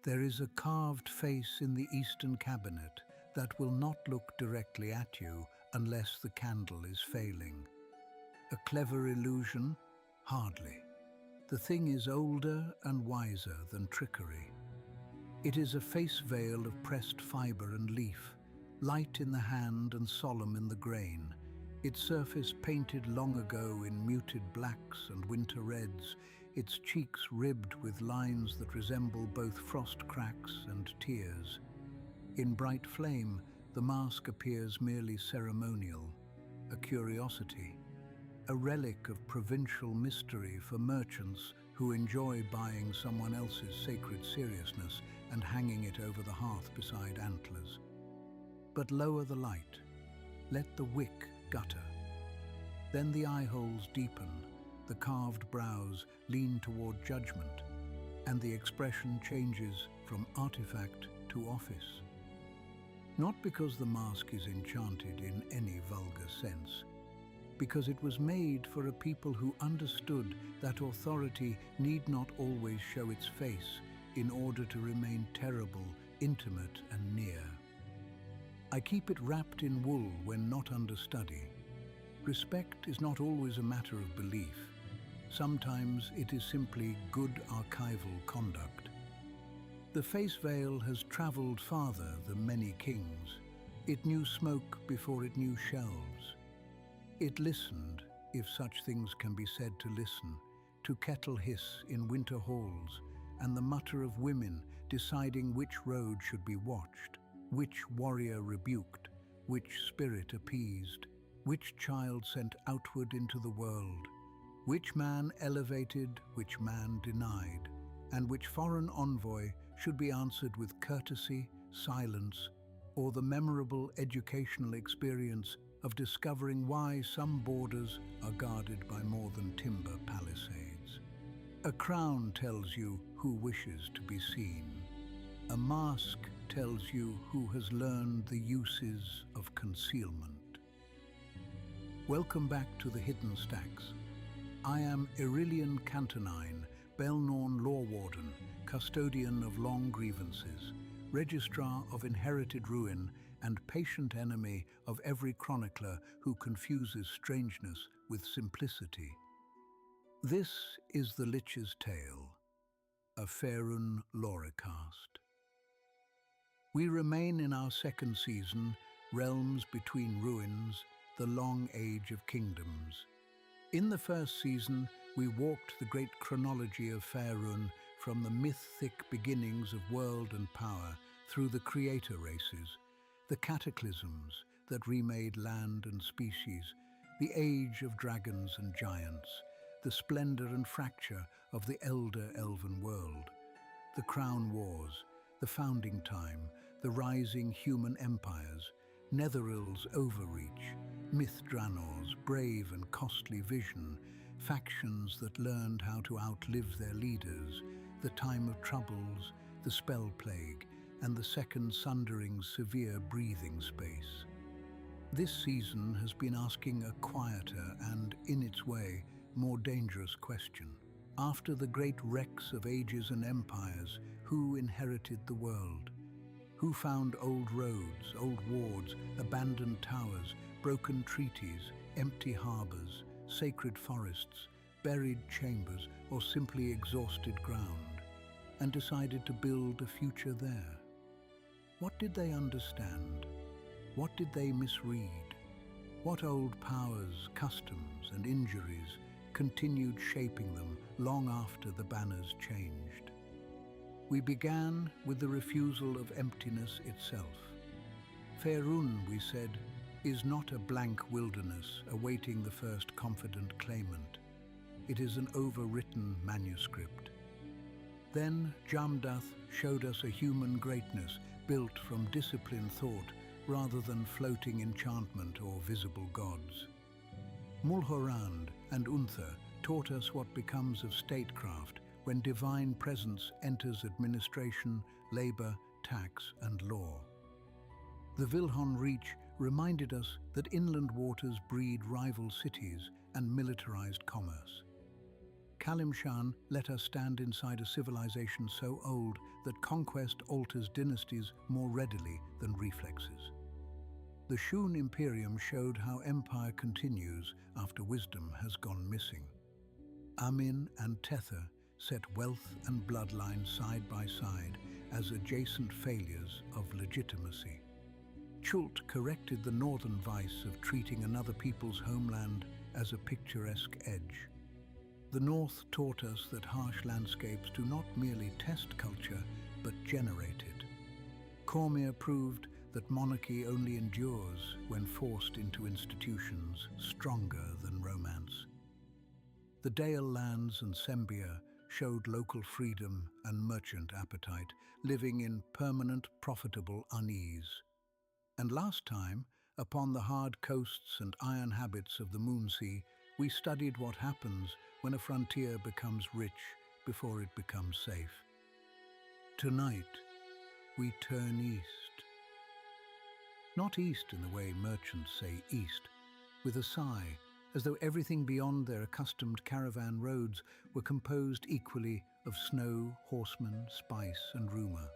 There is a carved face in the eastern cabinet that will not look directly at you unless the candle is failing. A clever illusion? Hardly. The thing is older and wiser than trickery. It is a face veil of pressed fibre and leaf, light in the hand and solemn in the grain, its surface painted long ago in muted blacks and winter reds, its cheeks ribbed with lines that resemble both frost cracks and tears. In bright flame, the mask appears merely ceremonial, a curiosity, a relic of provincial mystery for merchants who enjoy buying someone else's sacred seriousness and hanging it over the hearth beside antlers. But lower the light, let the wick gutter. Then the eye holes deepen, the carved brows lean toward judgment, and the expression changes from artifact to office. Not because the mask is enchanted in any vulgar sense, because it was made for a people who understood that authority need not always show its face in order to remain terrible, intimate, and near. I keep it wrapped in wool when not under study. Respect is not always a matter of belief. Sometimes it is simply good archival conduct. The face veil has travelled farther than many kings. It knew smoke before it knew shelves. It listened, if such things can be said to listen, to kettle hiss in winter halls and the mutter of women deciding which road should be watched, which warrior rebuked, which spirit appeased, which child sent outward into the world, which man elevated, which man denied, and which foreign envoy should be answered with courtesy, silence, or the memorable educational experience of discovering why some borders are guarded by more than timber palisades. A crown tells you who wishes to be seen. A mask tells you who has learned the uses of concealment. Welcome back to the Hidden Stacks. I am Aurelian Cantonine, Belnorn Law Warden, Custodian of Long Grievances, Registrar of Inherited Ruin, and patient enemy of every chronicler who confuses strangeness with simplicity. This is the Lich's Tale, a Faerûn Lorecast. We remain in our second season, Realms Between Ruins, the Long Age of Kingdoms. In the first season, we walked the great chronology of Faerûn from the mythic beginnings of world and power through the creator races, the cataclysms that remade land and species, the age of dragons and giants, the splendor and fracture of the elder elven world, the crown wars, the founding time, the rising human empires, Netherill's overreach, Myth-Dranor's brave and costly vision, factions that learned how to outlive their leaders, the time of troubles, the spell plague, and the Second Sundering's severe breathing space. This season has been asking a quieter and, in its way, more dangerous question. After the great wrecks of ages and empires, who inherited the world? Who found old roads, old wards, abandoned towers, broken treaties, empty harbors, sacred forests, buried chambers, or simply exhausted ground, and decided to build a future there? What did they understand? What did they misread? What old powers, customs, and injuries continued shaping them long after the banners changed? We began with the refusal of emptiness itself. Faerûn, we said, is not a blank wilderness awaiting the first confident claimant. It is an overwritten manuscript. Then Jamdath showed us a human greatness built from disciplined thought rather than floating enchantment or visible gods. Mulhorand and Unther taught us what becomes of statecraft when divine presence enters administration, labor, tax, and law. The Vilhon Reach reminded us that inland waters breed rival cities and militarized commerce. Kalimshan let us stand inside a civilization so old that conquest alters dynasties more readily than reflexes. The Shun Imperium showed how empire continues after wisdom has gone missing. Amin and Tether set wealth and bloodline side by side as adjacent failures of legitimacy. Chult corrected the northern vice of treating another people's homeland as a picturesque edge. The North taught us that harsh landscapes do not merely test culture, but generate it. Cormyr proved that monarchy only endures when forced into institutions stronger than romance. The Dale lands and Sembia showed local freedom and merchant appetite, living in permanent, profitable unease. And last time, upon the hard coasts and iron habits of the Moonsea, we studied what happens when a frontier becomes rich before it becomes safe. Tonight, we turn east. Not east in the way merchants say east, with a sigh, as though everything beyond their accustomed caravan roads were composed equally of snow, horsemen, spice, and rumour.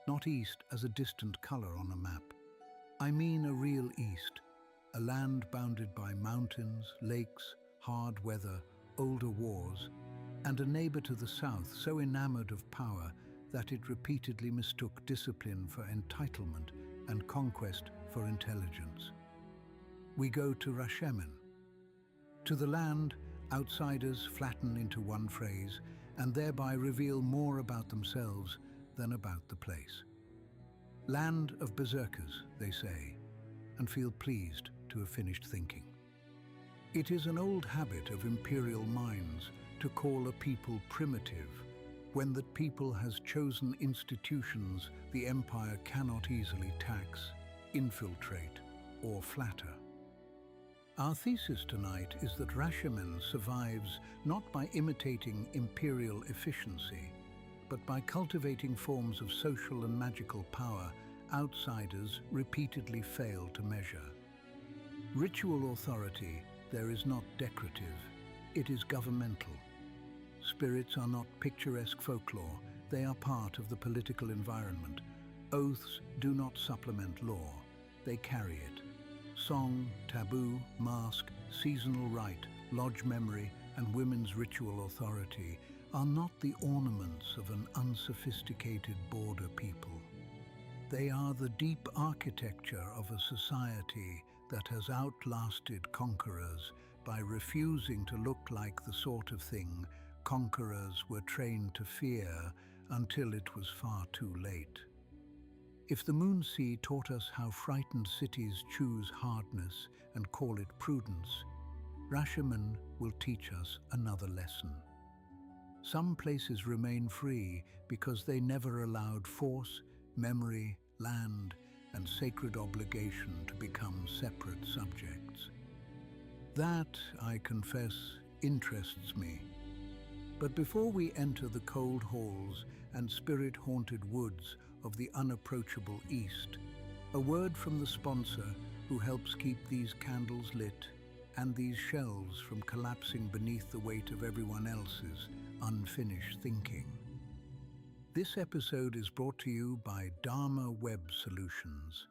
Not east as a distant colour on a map. I mean a real east, a land bounded by mountains, lakes, hard weather, older wars, and a neighbour to the south so enamoured of power that it repeatedly mistook discipline for entitlement and conquest for intelligence. We go to Rashemen. To the land, outsiders flatten into one phrase and thereby reveal more about themselves than about the place. Land of berserkers, they say, and feel pleased to have finished thinking. It is an old habit of imperial minds to call a people primitive when that people has chosen institutions the empire cannot easily tax, infiltrate, or flatter. Our thesis tonight is that Rashemen survives not by imitating imperial efficiency, but by cultivating forms of social and magical power outsiders repeatedly fail to measure. Ritual authority there is not decorative, it is governmental. Spirits are not picturesque folklore, they are part of the political environment. Oaths do not supplement law, they carry it. Song, taboo, mask, seasonal rite, lodge memory, and women's ritual authority are not the ornaments of an unsophisticated border people. They are the deep architecture of a society that has outlasted conquerors by refusing to look like the sort of thing conquerors were trained to fear until it was far too late. If the Moonsea taught us how frightened cities choose hardness and call it prudence, Rashemen will teach us another lesson. Some places remain free because they never allowed force, memory, land, and sacred obligation to become separate subjects. That, I confess, interests me. But before we enter the cold halls and spirit-haunted woods of the unapproachable East, a word from the sponsor who helps keep these candles lit and these shelves from collapsing beneath the weight of everyone else's unfinished thinking. This episode is brought to you by Dharma Web Solutions.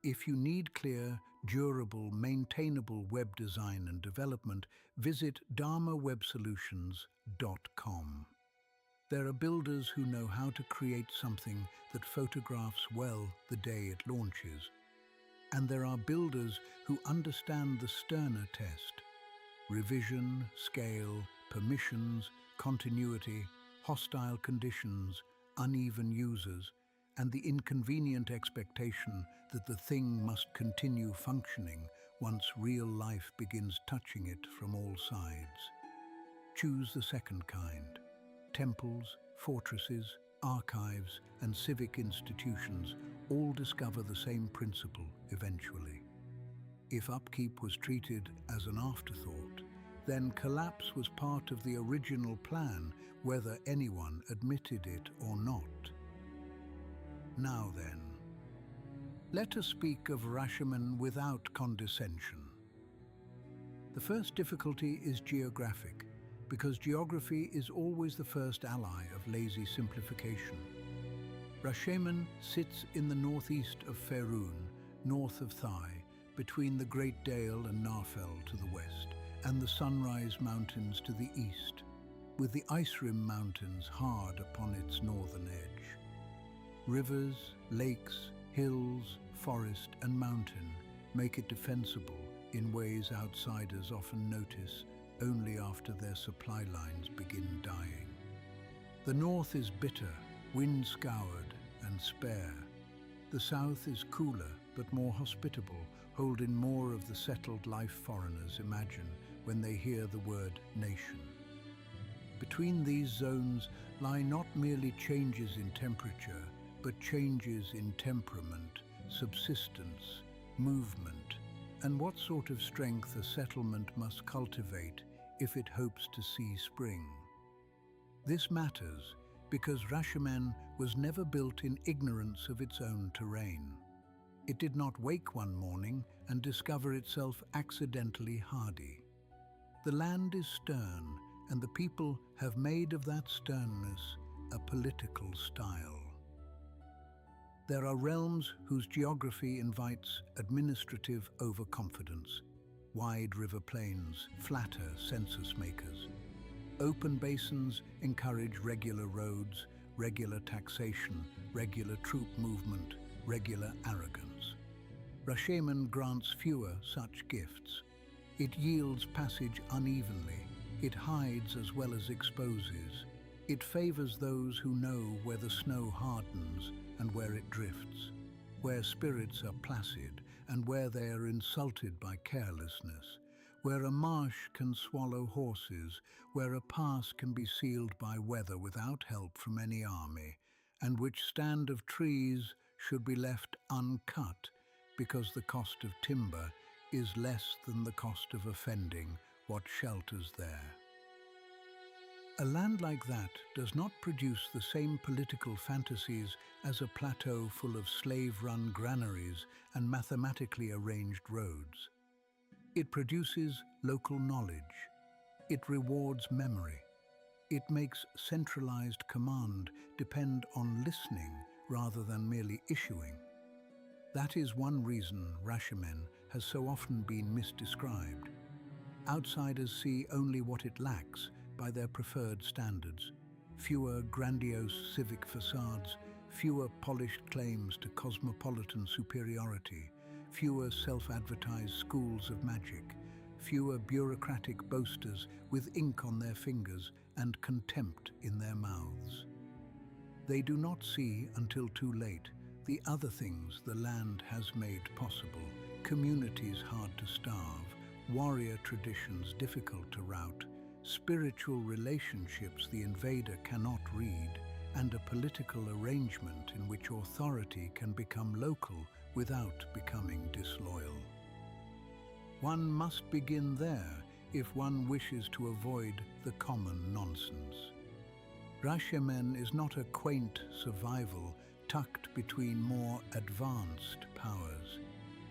If you need clear, durable, maintainable web design and development, visit dharmawebsolutions.com. There are builders who know how to create something that photographs well the day it launches. And there are builders who understand the sterner test: revision, scale, permissions, continuity, hostile conditions, uneven users, and the inconvenient expectation that the thing must continue functioning once real life begins touching it from all sides. Choose the second kind. Temples, fortresses, archives, and civic institutions all discover the same principle eventually. If upkeep was treated as an afterthought, then collapse was part of the original plan, whether anyone admitted it or not. Now then, let us speak of Rashemen without condescension. The first difficulty is geographic. because geography is always the first ally of lazy simplification. Rashemen sits in the northeast of Faerûn, north of Thai, between the Great Dale and Narfell to the west, and the Sunrise Mountains to the east, with the Ice Rim Mountains hard upon its northern edge. Rivers, lakes, hills, forest and mountain make it defensible in ways outsiders often notice only after their supply lines begin dying. The north is bitter, wind-scoured and spare. The south is cooler but more hospitable, holding more of the settled life foreigners imagine when they hear the word nation. Between these zones lie not merely changes in temperature, but changes in temperament, subsistence, movement, and what sort of strength a settlement must cultivate if it hopes to see spring. This matters because Rashemen was never built in ignorance of its own terrain. It did not wake one morning and discover itself accidentally hardy. The land is stern, and the people have made of that sternness a political style. There are realms whose geography invites administrative overconfidence, wide river plains flatter census makers. Open basins encourage regular roads, regular taxation, regular troop movement, regular arrogance. Rashemen grants fewer such gifts. It yields passage unevenly. It hides as well as exposes. It favors those who know where the snow hardens and where it drifts, where spirits are placid and where they are insulted by carelessness, where a marsh can swallow horses, where a pass can be sealed by weather without help from any army, and which stand of trees should be left uncut because the cost of timber is less than the cost of offending what shelters there. A land like that does not produce the same political fantasies as a plateau full of slave-run granaries and mathematically arranged roads. It produces local knowledge. It rewards memory. It makes centralized command depend on listening rather than merely issuing. That is one reason Rashemen has so often been misdescribed. Outsiders see only what it lacks by their preferred standards. Fewer grandiose civic facades, fewer polished claims to cosmopolitan superiority, fewer self-advertised schools of magic, fewer bureaucratic boasters with ink on their fingers and contempt in their mouths. They do not see until too late the other things the land has made possible: communities hard to starve, warrior traditions difficult to rout, spiritual relationships the invader cannot read, and a political arrangement in which authority can become local without becoming disloyal. One must begin there if one wishes to avoid the common nonsense. Rashemen is not a quaint survival tucked between more advanced powers.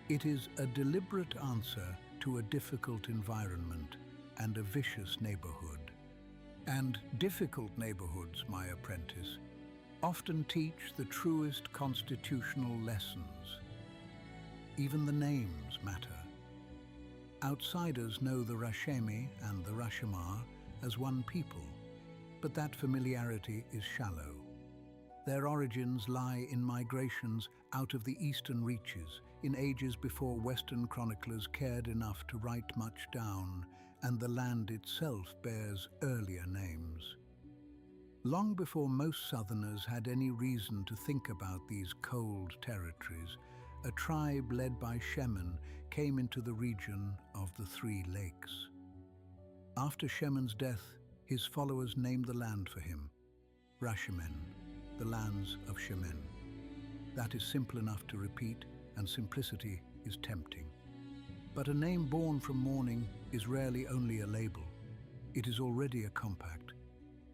It is a deliberate answer to a difficult environment and a vicious neighborhood. And difficult neighborhoods, my apprentice, often teach the truest constitutional lessons. Even the names matter. Outsiders know the Rashemi and the Rashemar as one people, but that familiarity is shallow. Their origins lie in migrations out of the eastern reaches, in ages before Western chroniclers cared enough to write much down, and the land itself bears earlier names. Long before most southerners had any reason to think about these cold territories, a tribe led by Shemen came into the region of the Three Lakes. After Shemen's death, his followers named the land for him, Rashemen, the lands of Shemen. That is simple enough to repeat, and simplicity is tempting. But a name born from mourning is rarely only a label. It is already a compact,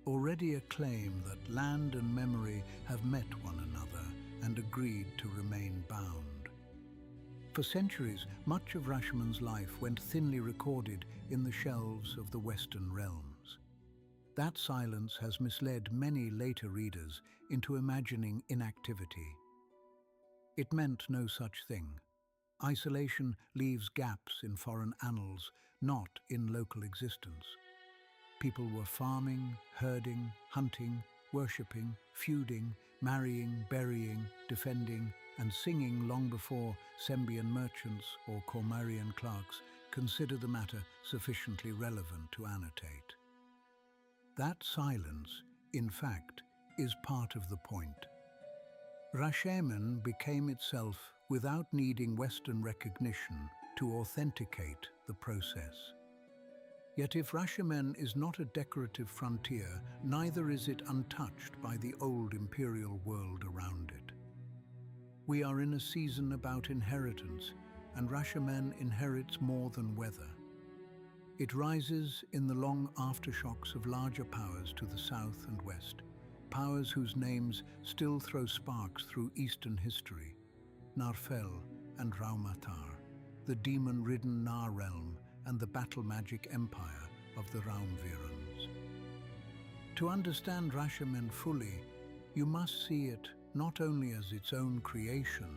already a claim that land and memory have met one another and agreed to remain bound. For centuries, much of Rashemen's life went thinly recorded in the shelves of the Western realms. That silence has misled many later readers into imagining inactivity. It meant no such thing. Isolation leaves gaps in foreign annals, not in local existence. People were farming, herding, hunting, worshipping, feuding, marrying, burying, defending, and singing long before Sembian merchants or Cormarian clerks considered the matter sufficiently relevant to annotate. That silence, in fact, is part of the point. Rashemen became itself without needing Western recognition to authenticate the process. Yet if Rashemen is not a decorative frontier, neither is it untouched by the old imperial world around it. We are in a season about inheritance, and Rashemen inherits more than weather. It rises in the long aftershocks of larger powers to the south and west, powers whose names still throw sparks through Eastern history: Narfel and Raumatar, the demon-ridden Nar realm, and the battle-magic empire of the Raumvirans. To understand Rashemen fully, you must see it not only as its own creation,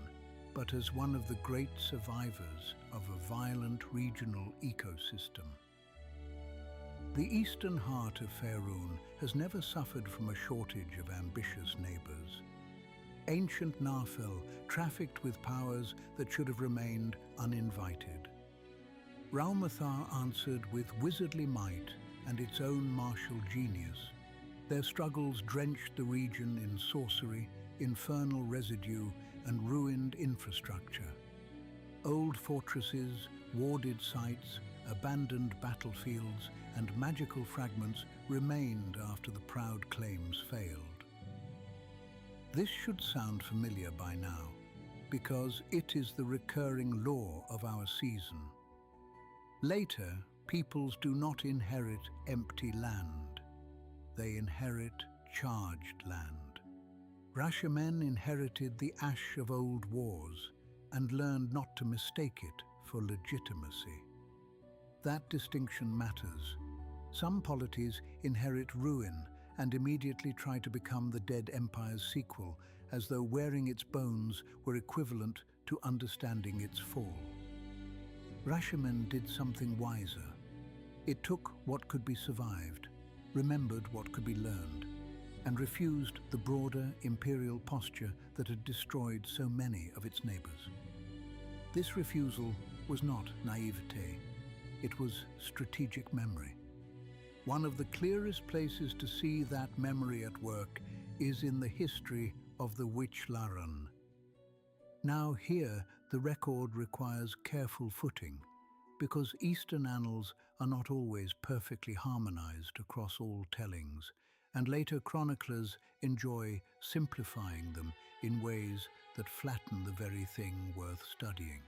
but as one of the great survivors of a violent regional ecosystem. The eastern heart of Faerûn has never suffered from a shortage of ambitious neighbors. Ancient Narfel trafficked with powers that should have remained uninvited. Raumathar answered with wizardly might and its own martial genius. Their struggles drenched the region in sorcery, infernal residue, and ruined infrastructure. Old fortresses, warded sites, abandoned battlefields, and magical fragments remained after the proud claims failed. This should sound familiar by now, because it is the recurring law of our season. Later, peoples do not inherit empty land. They inherit charged land. Rashemen inherited the ash of old wars and learned not to mistake it for legitimacy. That distinction matters. Some polities inherit ruin and immediately try to become the dead empire's sequel, as though wearing its bones were equivalent to understanding its fall. Rashemen did something wiser. It took what could be survived, remembered what could be learned, and refused the broader imperial posture that had destroyed so many of its neighbors. This refusal was not naivete, it was strategic memory. One of the clearest places to see that memory at work is in the history of the Witch-Laran. Now here, the record requires careful footing, because Eastern annals are not always perfectly harmonized across all tellings, and later chroniclers enjoy simplifying them in ways that flatten the very thing worth studying.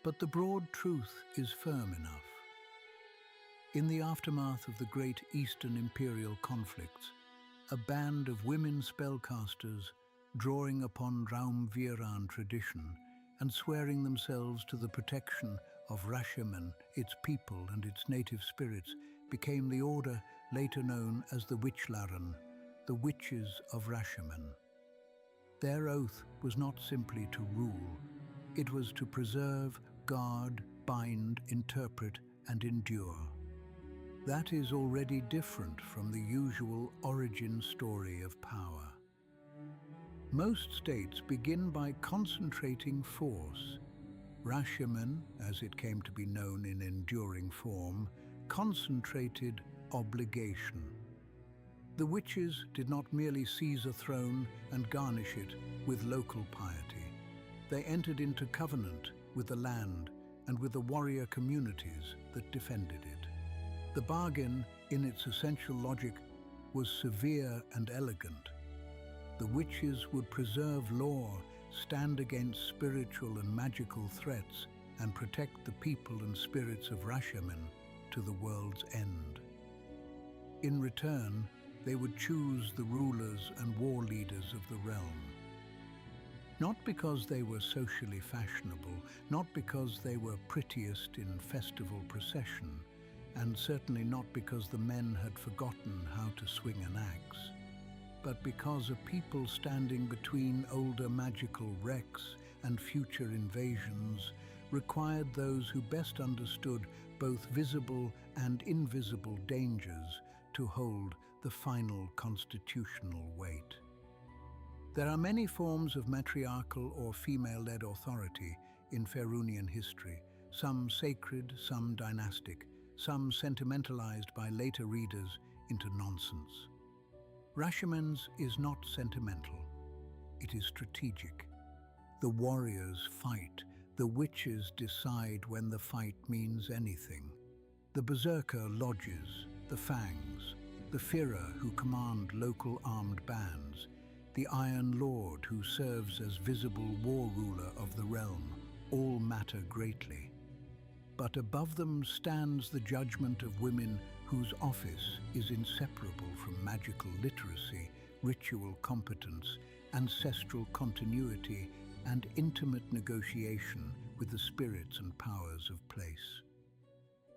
But the broad truth is firm enough. In the aftermath of the great Eastern imperial conflicts, a band of women spellcasters, drawing upon Raumviran tradition and swearing themselves to the protection of Rashemen, its people and its native spirits, became the order later known as the Witch-Laran, the Witches of Rashemen. Their oath was not simply to rule, it was to preserve, guard, bind, interpret, and endure. That is already different from the usual origin story of power. Most states begin by concentrating force. Rashemen, as it came to be known in enduring form, concentrated obligation. The witches did not merely seize a throne and garnish it with local piety. They entered into covenant with the land and with the warrior communities that defended it. The bargain, in its essential logic, was severe and elegant. The witches would preserve law, stand against spiritual and magical threats, and protect the people and spirits of Rashemen to the world's end. In return, they would choose the rulers and war leaders of the realm. Not because they were socially fashionable, not because they were prettiest in festival procession, and certainly not because the men had forgotten how to swing an axe, but because a people standing between older magical wrecks and future invasions required those who best understood both visible and invisible dangers to hold the final constitutional weight. There are many forms of matriarchal or female-led authority in Faerûnian history, some sacred, some dynastic, some sentimentalized by later readers into nonsense. Rashemen's is not sentimental, it is strategic. The warriors fight, the witches decide when the fight means anything. The berserker lodges, the fangs, the Faerûn who command local armed bands, the Iron Lord who serves as visible war ruler of the realm, all matter greatly. But above them stands the judgment of women whose office is inseparable from magical literacy, ritual competence, ancestral continuity, and intimate negotiation with the spirits and powers of place.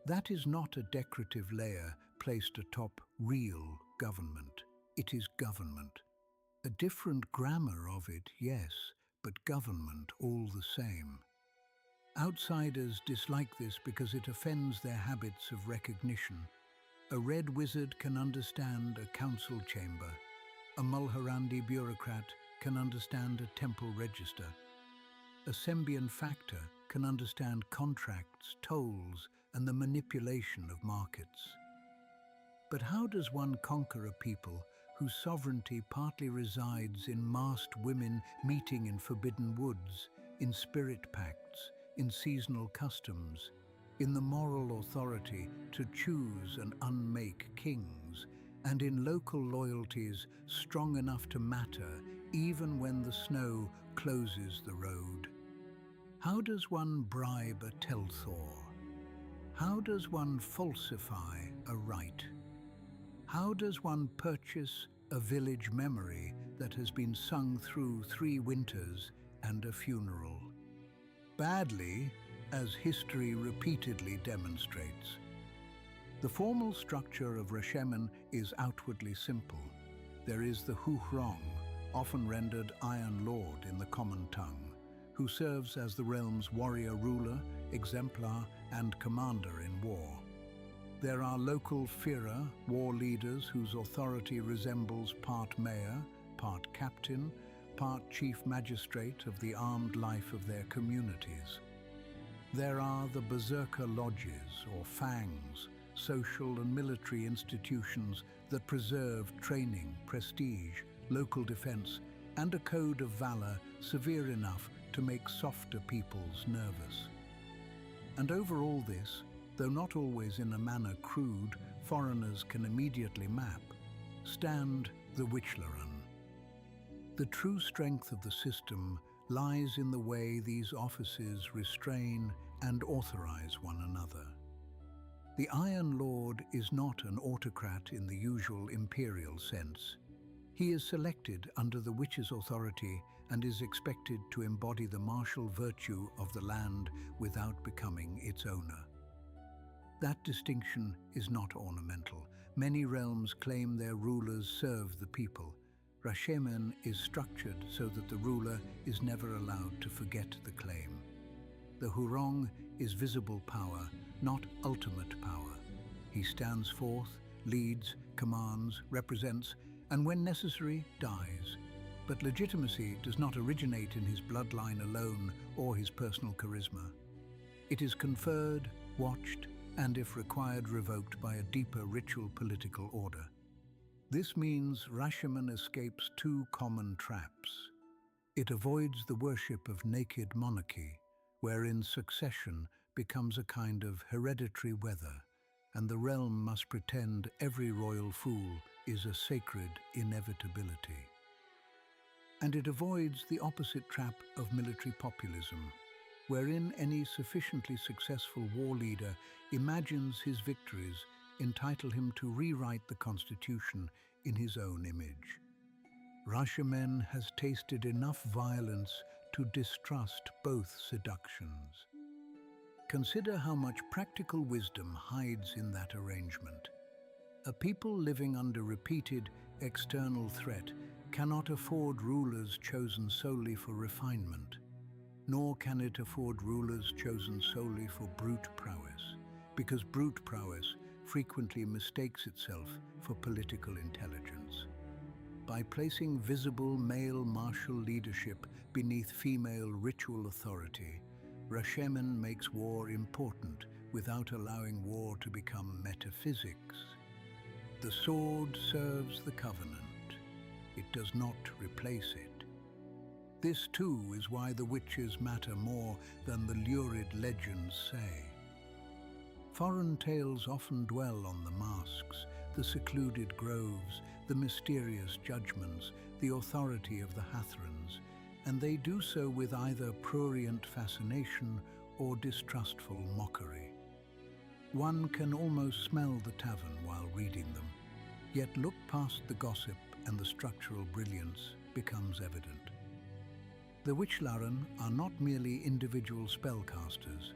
That is not a decorative layer placed atop real government. It is government. A different grammar of it, yes, but government all the same. Outsiders dislike this because it offends their habits of recognition. A red wizard can understand a council chamber. A Mulhorandi bureaucrat can understand a temple register. A Sembian factor can understand contracts, tolls, and the manipulation of markets. But how does one conquer a people whose sovereignty partly resides in masked women meeting in forbidden woods, in spirit pacts, in seasonal customs, in the moral authority to choose and unmake kings, and in local loyalties strong enough to matter even when the snow closes the road? How does one bribe a Telthor? How does one falsify a rite? How does one purchase a village memory that has been sung through 3 winters and a funeral? Badly, as history repeatedly demonstrates. The formal structure of Rashemen is outwardly simple. There is the Huhrong, often rendered Iron Lord in the common tongue, who serves as the realm's warrior ruler, exemplar, and commander in war. There are local Faerûn, war leaders whose authority resembles part mayor, part captain, part chief magistrate of the armed life of their communities. There are the berserker lodges, or fangs, social and military institutions that preserve training, prestige, local defense, and a code of valor severe enough to make softer peoples nervous. And over all this, though not always in a manner crude, foreigners can immediately map, stand the Witchleran. The true strength of the system lies in the way these offices restrain and authorize one another. The Iron Lord is not an autocrat in the usual imperial sense. He is selected under the witch's authority and is expected to embody the martial virtue of the land without becoming its owner. That distinction is not ornamental. Many realms claim their rulers serve the people. Rashemen is structured so that the ruler is never allowed to forget the claim. The Huhrong is visible power, not ultimate power. He stands forth, leads, commands, represents, and when necessary, dies. But legitimacy does not originate in his bloodline alone or his personal charisma. It is conferred, watched, and if required, revoked by a deeper ritual political order. This means Rashemen escapes 2 common traps. It avoids the worship of naked monarchy, wherein succession becomes a kind of hereditary weather, and the realm must pretend every royal fool is a sacred inevitability. And it avoids the opposite trap of military populism, wherein any sufficiently successful war leader imagines his victories entitle him to rewrite the constitution in his own image. Rashemen has tasted enough violence to distrust both seductions. Consider how much practical wisdom hides in that arrangement. A people living under repeated external threat cannot afford rulers chosen solely for refinement, nor can it afford rulers chosen solely for brute prowess, because brute prowess frequently mistakes itself for political intelligence. By placing visible male martial leadership beneath female ritual authority, Rashemen makes war important without allowing war to become metaphysics. The sword serves the covenant. It does not replace it. This too is why the witches matter more than the lurid legends say. Foreign tales often dwell on the masks, the secluded groves, the mysterious judgments, the authority of the Hathrans, and they do so with either prurient fascination or distrustful mockery. One can almost smell the tavern while reading them, yet look past the gossip and the structural brilliance becomes evident. The Witchlaren are not merely individual spellcasters.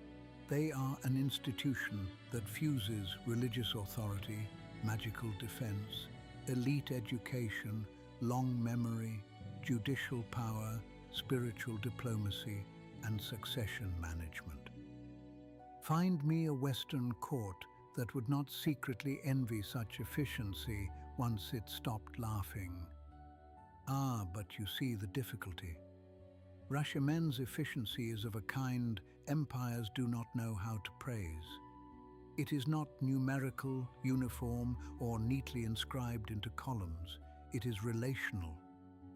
They are an institution that fuses religious authority, magical defense, elite education, long memory, judicial power, spiritual diplomacy, and succession management. Find me a Western court that would not secretly envy such efficiency once it stopped laughing. Ah, but you see the difficulty. Rashemen's efficiency is of a kind empires do not know how to praise. It is not numerical, uniform, or neatly inscribed into columns. It is relational.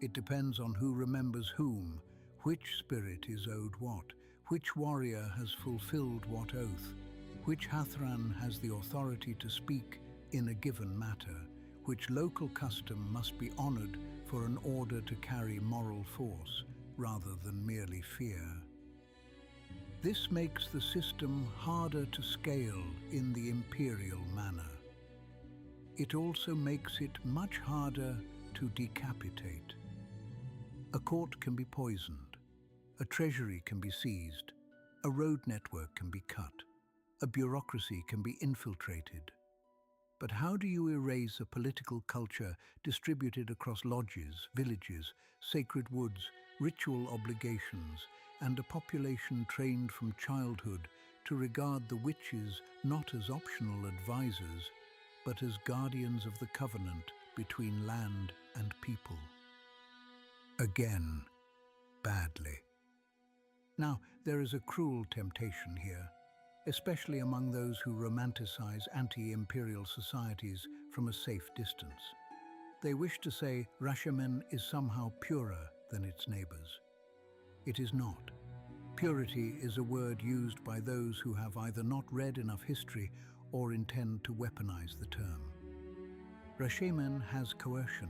It depends on who remembers whom, which spirit is owed what, which warrior has fulfilled what oath, which Hathran has the authority to speak in a given matter, which local custom must be honored for an order to carry moral force rather than merely fear. This makes the system harder to scale in the imperial manner. It also makes it much harder to decapitate. A court can be poisoned. A treasury can be seized, a road network can be cut, a bureaucracy can be infiltrated. But how do you erase a political culture distributed across lodges, villages, sacred woods, ritual obligations, and a population trained from childhood to regard the witches not as optional advisors, but as guardians of the covenant between land and people? Again, badly. Now, there is a cruel temptation here, especially among those who romanticize anti-imperial societies from a safe distance. They wish to say Rashemen is somehow purer than its neighbors. It is not. Purity is a word used by those who have either not read enough history or intend to weaponize the term. Rashemen has coercion.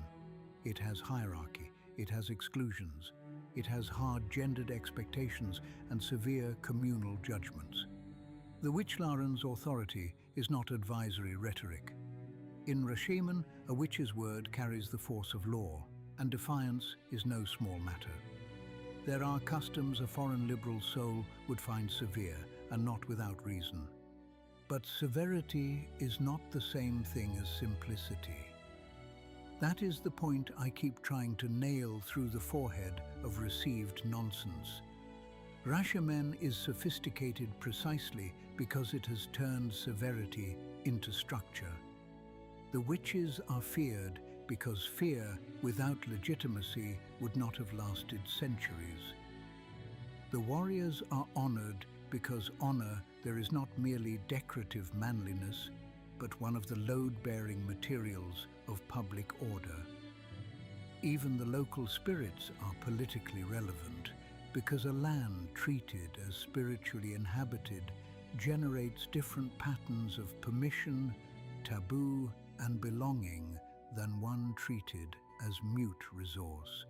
It has hierarchy. It has exclusions. It has hard gendered expectations and severe communal judgments. The Witchlaren's authority is not advisory rhetoric. In Rashemen, a witch's word carries the force of law, and defiance is no small matter. There are customs a foreign liberal soul would find severe, and not without reason. But severity is not the same thing as simplicity. That is the point I keep trying to nail through the forehead of received nonsense. Rashemen is sophisticated precisely because it has turned severity into structure. The witches are feared because fear without legitimacy would not have lasted centuries. The warriors are honored because honor there is not merely decorative manliness, but one of the load-bearing materials of public order. Even the local spirits are politically relevant because a land treated as spiritually inhabited generates different patterns of permission, taboo, and belonging than one treated as mute resource.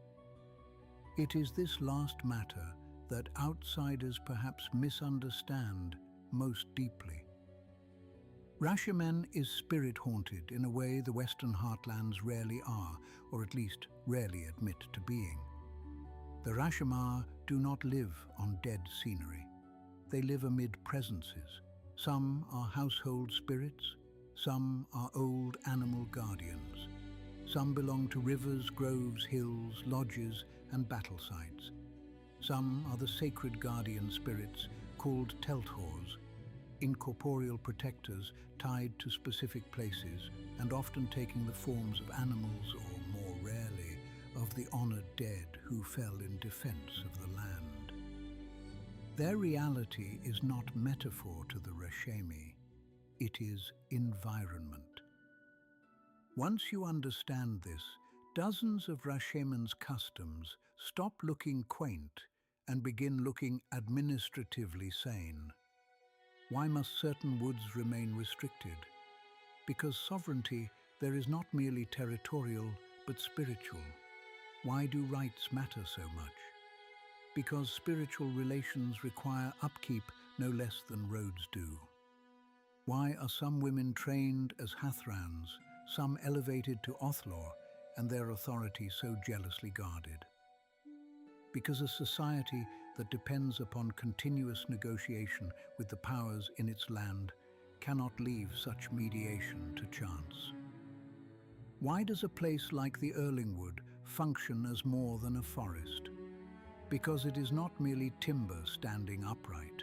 It is this last matter that outsiders perhaps misunderstand most deeply. Rashemen is spirit-haunted in a way the Western heartlands rarely are, or at least rarely admit to being. The Rashomar do not live on dead scenery. they live amid presences. Some are household spirits, some are old animal guardians. Some belong to rivers, groves, hills, lodges, and battle sites. Some are the sacred guardian spirits called teltors, incorporeal protectors tied to specific places and often taking the forms of animals or, more rarely, of the honored dead who fell in defense of the land. Their reality is not metaphor to the Rashemen, it is environment. Once you understand this, dozens of Rashemen's customs stop looking quaint and begin looking administratively sane. Why must certain woods remain restricted? Because sovereignty there is not merely territorial but spiritual. Why do rights matter so much? Because spiritual relations require upkeep no less than roads do. Why are some women trained as Hathrans, some elevated to Othlor, and their authority so jealously guarded? Because a society that depends upon continuous negotiation with the powers in its land cannot leave such mediation to chance. Why does a place like the Erlingwood function as more than a forest? Because it is not merely timber standing upright.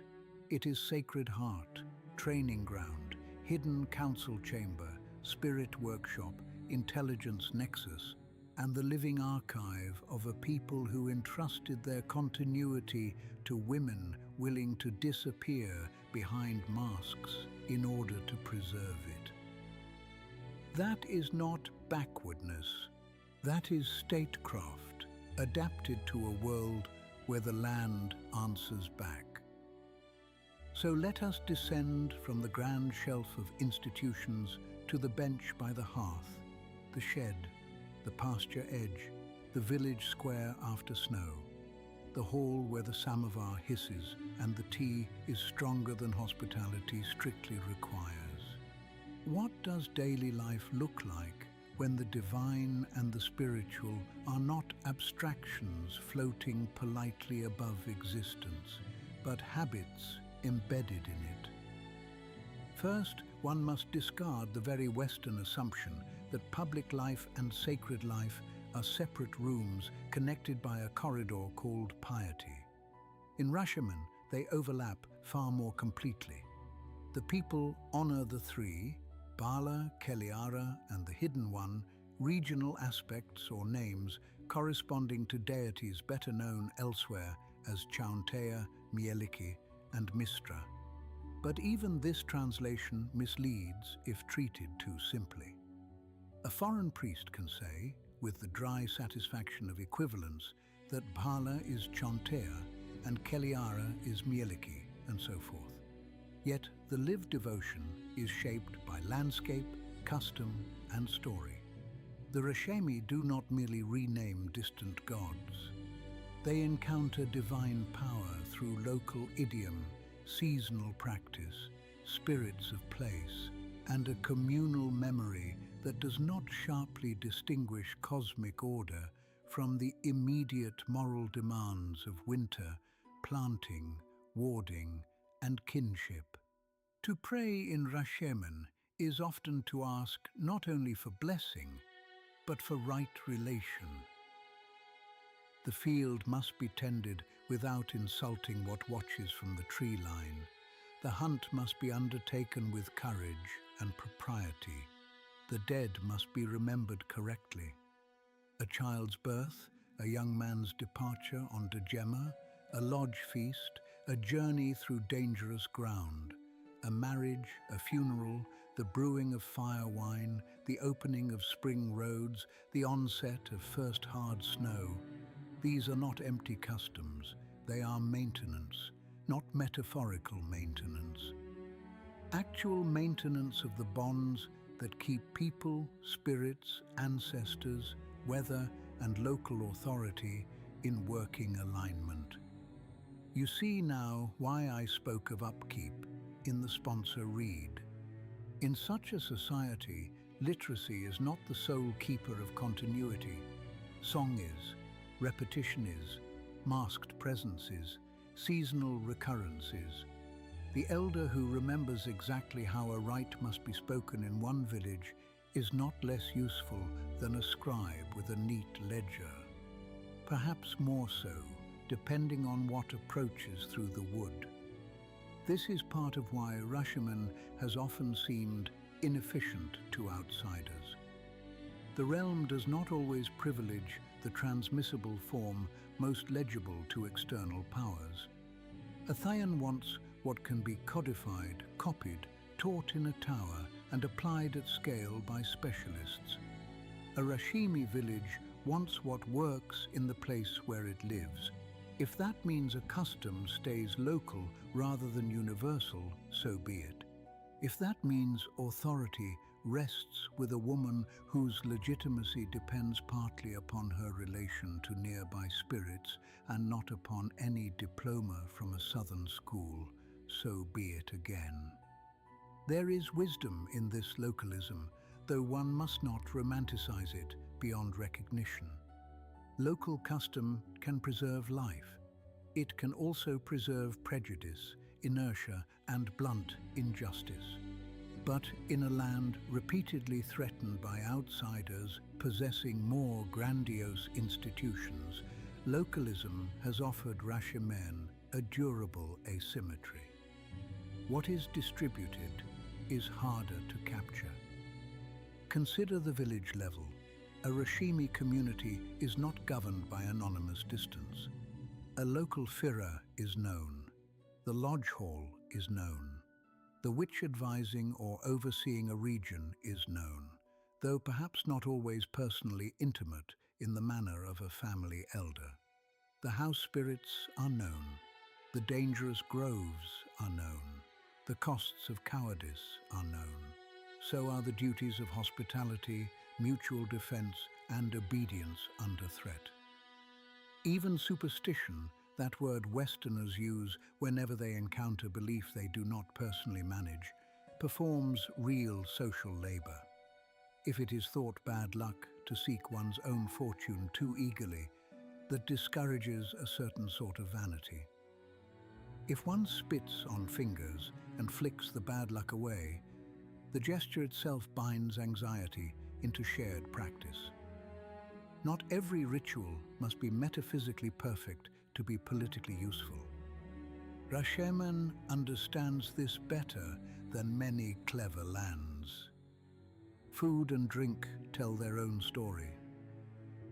It is sacred heart, training ground, hidden council chamber, spirit workshop, intelligence nexus, and the living archive of a people who entrusted their continuity to women willing to disappear behind masks in order to preserve it. That is not backwardness, that is statecraft, adapted to a world where the land answers back. So let us descend from the grand shelf of institutions to the bench by the hearth, the shed, the pasture edge, the village square after snow, the hall where the samovar hisses and the tea is stronger than hospitality strictly requires. What does daily life look like when the divine and the spiritual are not abstractions floating politely above existence, but habits embedded in it? First, one must discard the very Western assumption that public life and sacred life are separate rooms connected by a corridor called piety. In Rashemen, they overlap far more completely. The people honor the three, Bala, Keliara, and the Hidden One, regional aspects or names corresponding to deities better known elsewhere as Chauntea, Mieliki, and Mistra. But even this translation misleads if treated too simply. A foreign priest can say, with the dry satisfaction of equivalence, that Bala is Chauntea and Keliara is Mieliki, and so forth. Yet the lived devotion is shaped by landscape, custom, and story. The Rashemen do not merely rename distant gods. They encounter divine power through local idiom, seasonal practice, spirits of place, and a communal memory that does not sharply distinguish cosmic order from the immediate moral demands of winter, planting, warding, and kinship. To pray in Rashemen is often to ask not only for blessing, but for right relation. The field must be tended without insulting what watches from the tree line. The hunt must be undertaken with courage and propriety. The dead must be remembered correctly. A child's birth, a young man's departure on Dejema, a lodge feast, a journey through dangerous ground, a marriage, a funeral, the brewing of fire wine, the opening of spring roads, the onset of first hard snow. These are not empty customs, they are maintenance, not metaphorical maintenance. Actual maintenance of the bonds that keep people, spirits, ancestors, weather, and local authority in working alignment. You see now why I spoke of upkeep in the sponsor read. In such a society, literacy is not the sole keeper of continuity. Song is, repetition is, masked presence is, seasonal recurrence is, The elder who remembers exactly how a rite must be spoken in one village is not less useful than a scribe with a neat ledger. Perhaps more so, depending on what approaches through the wood. This is part of why Rashemen has often seemed inefficient to outsiders. The realm does not always privilege the transmissible form most legible to external powers. A Defiant wants what can be codified, copied, taught in a tower and applied at scale by specialists. A Rashemen village wants what works in the place where it lives. If that means a custom stays local rather than universal, so be it. If that means authority rests with a woman whose legitimacy depends partly upon her relation to nearby spirits and not upon any diploma from a southern school, so be it again. There is wisdom in this localism, though one must not romanticize it beyond recognition. Local custom can preserve life. It can also preserve prejudice, inertia, and blunt injustice. But in a land repeatedly threatened by outsiders possessing more grandiose institutions, localism has offered Rashemen a durable asymmetry. What is distributed is harder to capture. Consider the village level. A Rashemen community is not governed by anonymous distance. A local fira is known. The lodge hall is known. The witch advising or overseeing a region is known, though perhaps not always personally intimate in the manner of a family elder. The house spirits are known. The dangerous groves are known. The costs of cowardice are known. So are the duties of hospitality, mutual defense, and obedience under threat. Even superstition, that word Westerners use whenever they encounter belief they do not personally manage, performs real social labor. If it is thought bad luck to seek one's own fortune too eagerly, that discourages a certain sort of vanity. If one spits on fingers and flicks the bad luck away, the gesture itself binds anxiety into shared practice. Not every ritual must be metaphysically perfect to be politically useful. Rashemen understands this better than many clever lands. Food and drink tell their own story.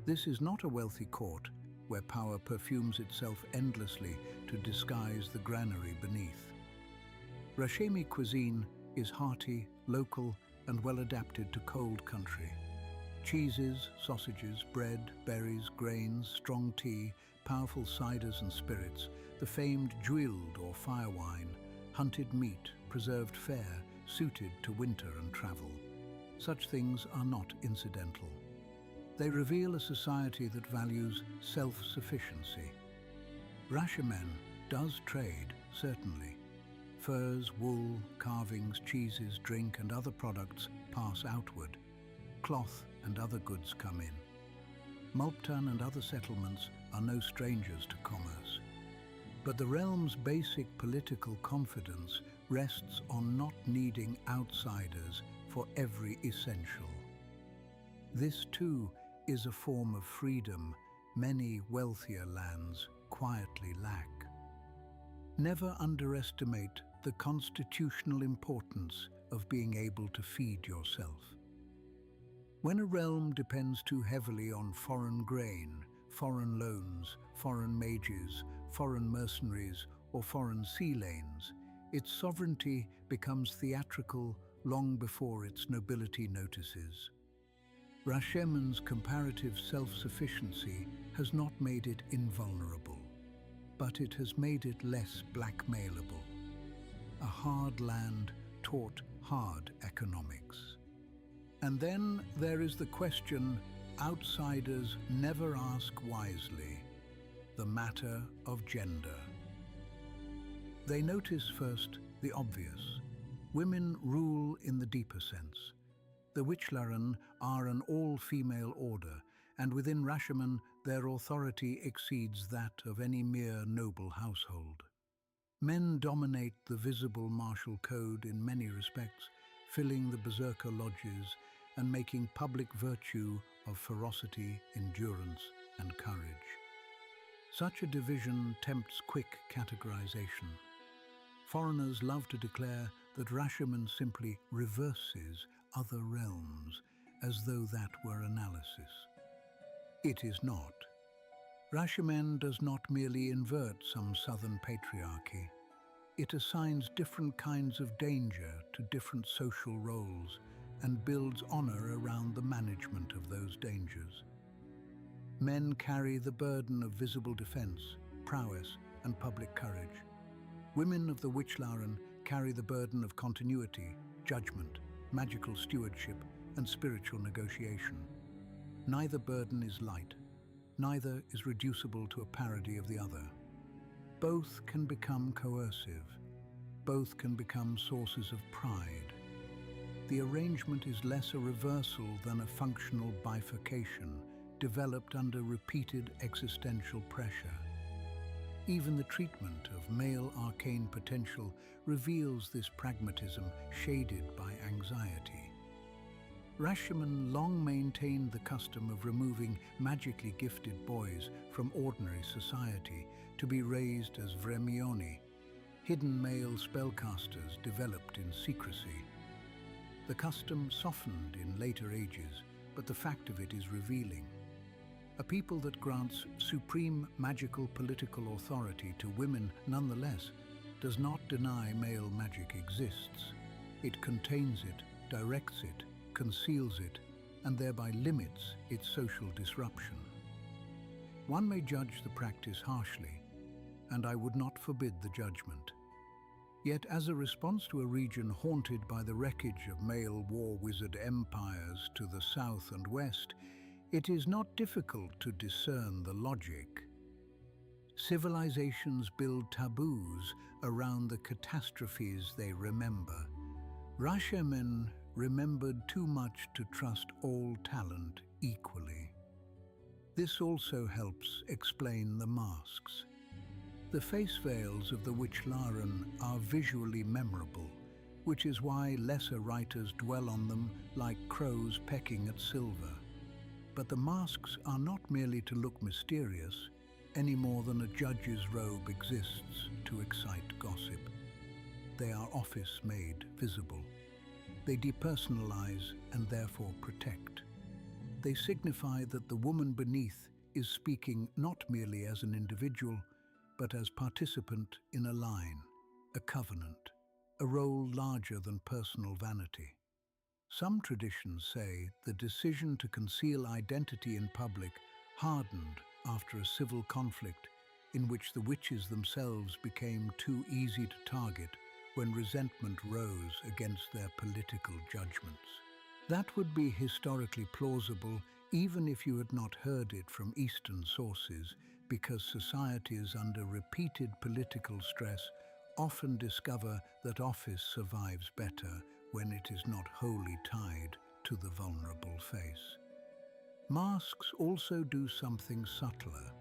This is not a wealthy court where power perfumes itself endlessly to disguise the granary beneath. Rashemen cuisine is hearty, local, and well adapted to cold country. Cheeses, sausages, bread, berries, grains, strong tea, powerful ciders and spirits, the famed juiled or fire wine, hunted meat, preserved fare, suited to winter and travel. Such things are not incidental. They reveal a society that values self-sufficiency. Rashemen does trade, certainly. Furs, wool, carvings, cheeses, drink, and other products pass outward. Cloth and other goods come in. Mulptan and other settlements are no strangers to commerce. But the realm's basic political confidence rests on not needing outsiders for every essential. This, too, is a form of freedom many wealthier lands quietly lack. Never underestimate the constitutional importance of being able to feed yourself. When a realm depends too heavily on foreign grain, foreign loans, foreign mages, foreign mercenaries, or foreign sea lanes, its sovereignty becomes theatrical long before its nobility notices. Rashemen's comparative self-sufficiency has not made it invulnerable, but it has made it less blackmailable. A hard land taught hard economics. And then there is the question outsiders never ask wisely, the matter of gender. They notice first the obvious. Women rule in the deeper sense. The Witchlaren are an all-female order, and within Rashemen their authority exceeds that of any mere noble household. Men dominate the visible martial code in many respects, filling the berserker lodges and making public virtue of ferocity, endurance, and courage. Such a division tempts quick categorization. Foreigners love to declare that Rashemen simply reverses other realms, as though that were analysis. It is not. Rashemen does not merely invert some southern patriarchy. It assigns different kinds of danger to different social roles and builds honor around the management of those dangers. Men carry the burden of visible defense, prowess, and public courage. Women of the Witchlaren carry the burden of continuity, judgment, magical stewardship, and spiritual negotiation. Neither burden is light. Neither is reducible to a parody of the other. Both can become coercive. Both can become sources of pride. The arrangement is less a reversal than a functional bifurcation developed under repeated existential pressure. Even the treatment of male arcane potential reveals this pragmatism shaded by anxiety. Rashemen long maintained the custom of removing magically gifted boys from ordinary society to be raised as vremioni, hidden male spellcasters developed in secrecy. The custom softened in later ages, but the fact of it is revealing. A people that grants supreme magical political authority to women nonetheless does not deny male magic exists. It contains it, directs it, conceals it, and thereby limits its social disruption. One may judge the practice harshly, and I would not forbid the judgment. Yet as a response to a region haunted by the wreckage of male war wizard empires to the south and west, it is not difficult to discern the logic. Civilizations build taboos around the catastrophes they remember. Rashemen remembered too much to trust all talent equally. This also helps explain the masks. The face veils of the Witchlaren are visually memorable, which is why lesser writers dwell on them like crows pecking at silver. But the masks are not merely to look mysterious, any more than a judge's robe exists to excite gossip. They are office-made visible. They depersonalize and therefore protect. They signify that the woman beneath is speaking not merely as an individual, but as participant in a line, a covenant, a role larger than personal vanity. Some traditions say the decision to conceal identity in public hardened after a civil conflict in which the witches themselves became too easy to target when resentment rose against their political judgments. That would be historically plausible even if you had not heard it from Eastern sources, because societies under repeated political stress often discover that office survives better when it is not wholly tied to the vulnerable face. Masks also do something subtler.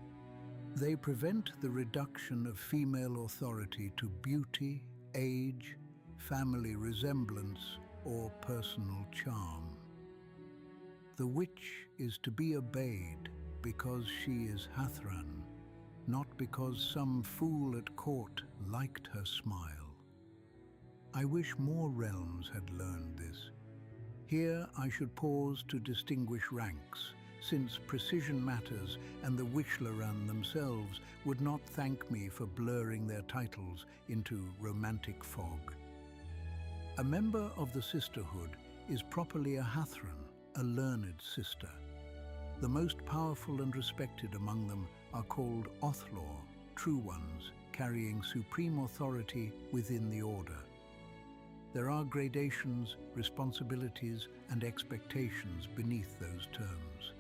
They prevent the reduction of female authority to beauty, age, family resemblance, or personal charm. The witch is to be obeyed because she is Hathran, not because some fool at court liked her smile. I wish more realms had learned this. Here I should pause to distinguish ranks, since precision matters and the Witchlaren themselves would not thank me for blurring their titles into romantic fog. A member of the sisterhood is properly a Hathran, a learned sister. The most powerful and respected among them are called Othlor, true ones, carrying supreme authority within the order. There are gradations, responsibilities, and expectations beneath those terms.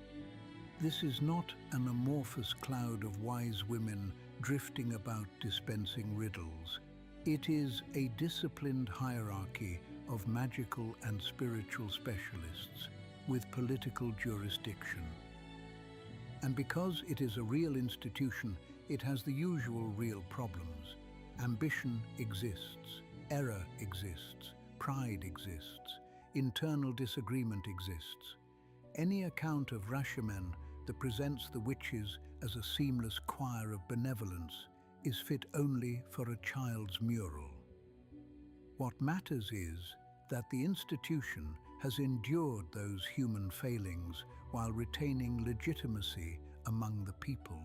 This is not an amorphous cloud of wise women drifting about dispensing riddles. It is a disciplined hierarchy of magical and spiritual specialists with political jurisdiction. And because it is a real institution, it has the usual real problems: Ambition exists, error exists, pride exists, internal disagreement exists. Any account of Rashemen that presents the witches as a seamless choir of benevolence is fit only for a child's mural. What matters is that the institution has endured those human failings while retaining legitimacy among the people.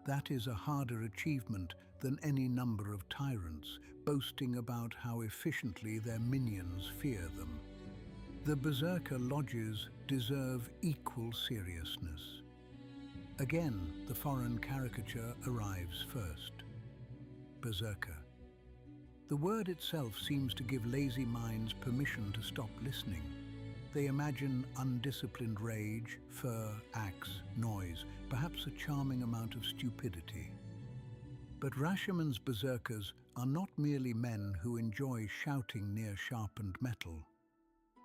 That is a harder achievement than any number of tyrants boasting about how efficiently their minions fear them. The Berserker lodges deserve equal seriousness. Again, the foreign caricature arrives first. Berserker. The word itself seems to give lazy minds permission to stop listening. They imagine undisciplined rage, fur, axe, noise, perhaps a charming amount of stupidity. But Rashemen's berserkers are not merely men who enjoy shouting near sharpened metal.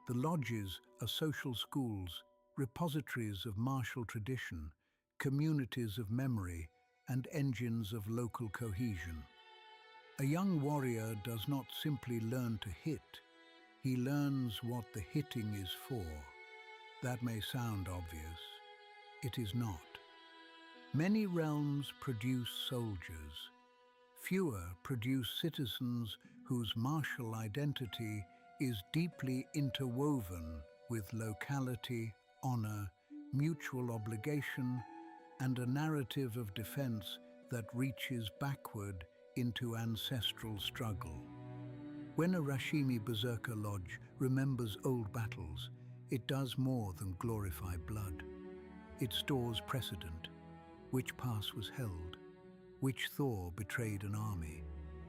The lodges are social schools, repositories of martial tradition, communities of memory, and engines of local cohesion. A young warrior does not simply learn to hit, he learns what the hitting is for. That may sound obvious. It is not. Many realms produce soldiers. Fewer produce citizens whose martial identity is deeply interwoven with locality, honor, mutual obligation, and a narrative of defense that reaches backward into ancestral struggle. When a Rashimi Berserker Lodge remembers old battles, it does more than glorify blood. It stores precedent. Which pass was held? Which Thor betrayed an army?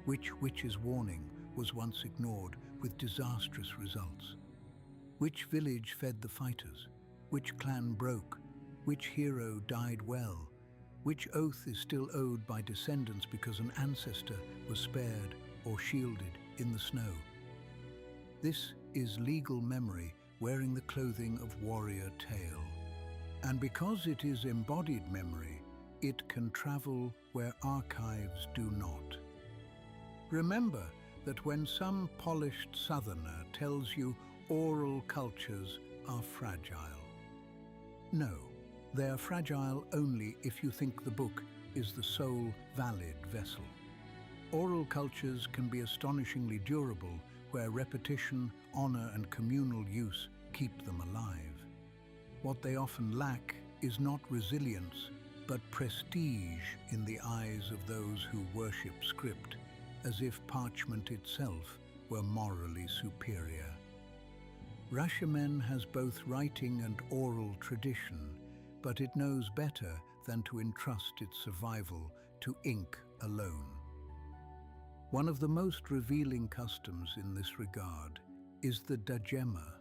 Which witch's warning was once ignored with disastrous results? Which village fed the fighters? Which clan broke? Which hero died well? Which oath is still owed by descendants because an ancestor was spared or shielded in the snow? This is legal memory wearing the clothing of warrior tale. And because it is embodied memory, it can travel where archives do not. Remember that when some polished southerner tells you oral cultures are fragile. No, they are fragile only if you think the book is the sole valid vessel. Oral cultures can be astonishingly durable where repetition, honor, and communal use keep them alive. What they often lack is not resilience, but prestige in the eyes of those who worship script, as if parchment itself were morally superior. Rashemen has both writing and oral tradition, but it knows better than to entrust its survival to ink alone. One of the most revealing customs in this regard is the Dajema,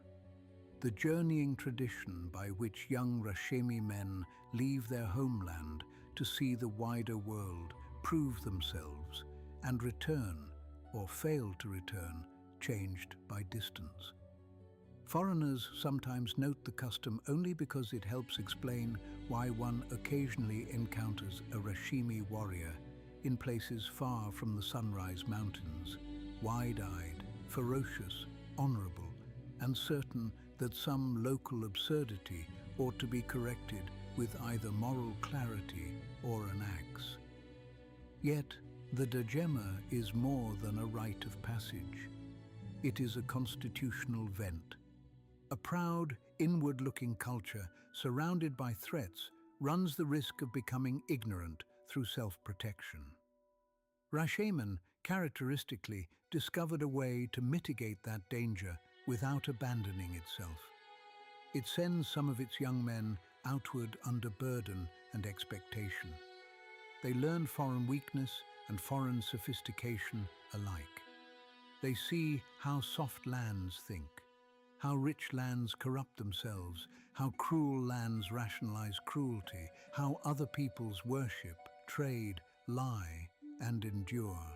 the journeying tradition by which young Rashemi men leave their homeland to see the wider world, prove themselves, and return, or fail to return, changed by distance. Foreigners sometimes note the custom only because it helps explain why one occasionally encounters a Rashimi warrior in places far from the Sunrise Mountains, wide-eyed, ferocious, honorable, and certain that some local absurdity ought to be corrected with either moral clarity or an axe. Yet, the Dajema is more than a rite of passage. It is a constitutional vent. A proud, inward-looking culture surrounded by threats runs the risk of becoming ignorant through self-protection. Rashemen, characteristically, discovered a way to mitigate that danger without abandoning itself. It sends some of its young men outward under burden and expectation. They learn foreign weakness and foreign sophistication alike. They see how soft lands think, how rich lands corrupt themselves, how cruel lands rationalize cruelty, how other peoples worship, trade, lie, and endure.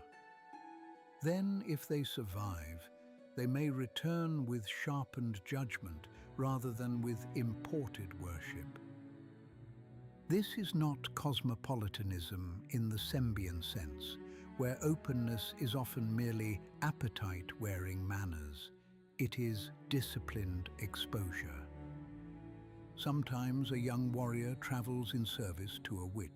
Then, if they survive, they may return with sharpened judgment rather than with imported worship. This is not cosmopolitanism in the Sembian sense, where openness is often merely appetite-wearing manners. It is disciplined exposure. Sometimes a young warrior travels in service to a witch.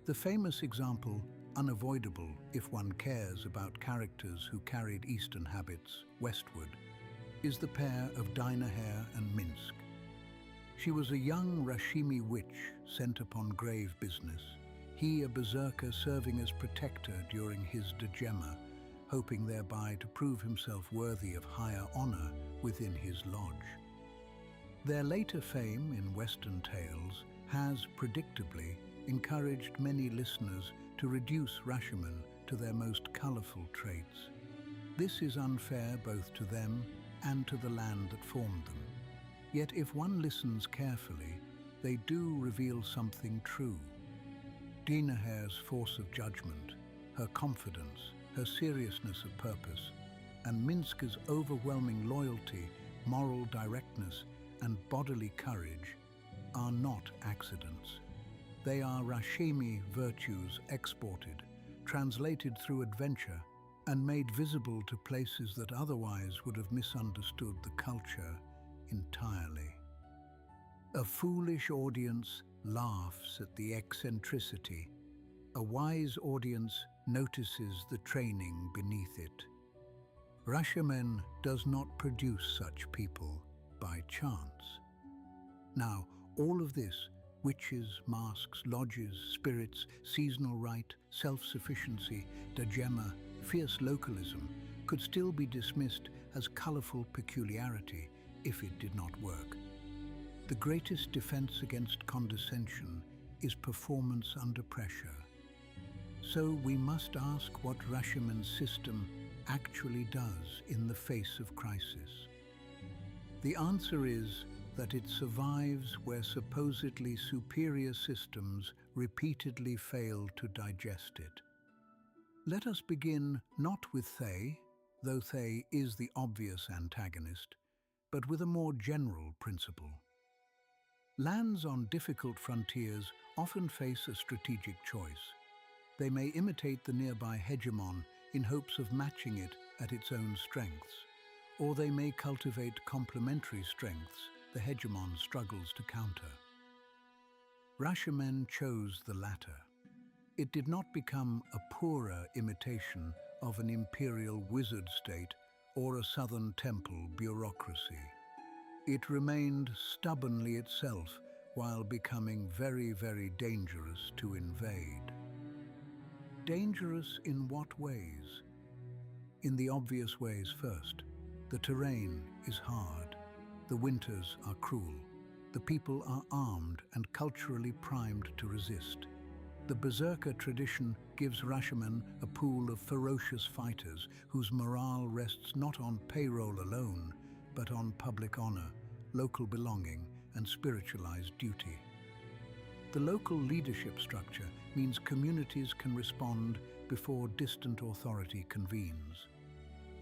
The famous example, unavoidable if one cares about characters who carried Eastern habits westward, is the pair of Dinaher and Minsk. She was a young Rashemi witch sent upon grave business, he a berserker serving as protector during his degema, hoping thereby to prove himself worthy of higher honor within his lodge. Their later fame in Western tales has, predictably, encouraged many listeners to reduce Rashemen to their most colorful traits. This is unfair both to them and to the land that formed them. Yet if one listens carefully, they do reveal something true. Dinaher's force of judgment, her confidence, her seriousness of purpose, and Minska's overwhelming loyalty, moral directness, and bodily courage are not accidents. They are Rashemi virtues exported, translated through adventure, and made visible to places that otherwise would have misunderstood the culture entirely. A foolish audience laughs at the eccentricity. A wise audience notices the training beneath it. Rashemen does not produce such people by chance. Now, all of this, witches, masks, lodges, spirits, seasonal rite, self-sufficiency, degema, fierce localism, could still be dismissed as colorful peculiarity if it did not work. The greatest defense against condescension is performance under pressure. So we must ask what Rashemen's system actually does in the face of crisis. The answer is that it survives where supposedly superior systems repeatedly fail to digest it. Let us begin not with Thay, though Thay is the obvious antagonist, but with a more general principle. Lands on difficult frontiers often face a strategic choice. They may imitate the nearby hegemon in hopes of matching it at its own strengths, or they may cultivate complementary strengths the hegemon struggles to counter. Rashemen chose the latter. It did not become a poorer imitation of an imperial wizard state or a southern temple bureaucracy. It remained stubbornly itself while becoming very, very dangerous to invade. Dangerous in what ways? In the obvious ways first. The terrain is hard. The winters are cruel. The people are armed and culturally primed to resist. The berserker tradition gives Rashemen a pool of ferocious fighters whose morale rests not on payroll alone, but on public honor, local belonging, and spiritualized duty. The local leadership structure means communities can respond before distant authority convenes.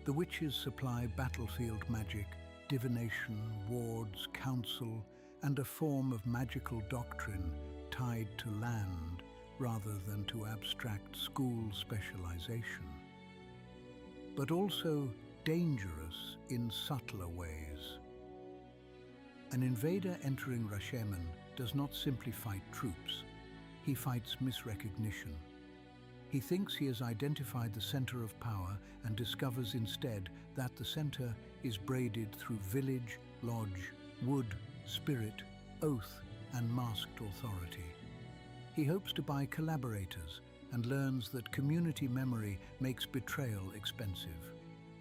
The witches supply battlefield magic, divination, wards, counsel, and a form of magical doctrine tied to land rather than to abstract school specialization. But also dangerous in subtler ways. An invader entering Rashemen does not simply fight troops, he fights misrecognition. He thinks he has identified the center of power and discovers instead that the center is braided through village, lodge, wood, spirit, oath, and masked authority. He hopes to buy collaborators and learns that community memory makes betrayal expensive.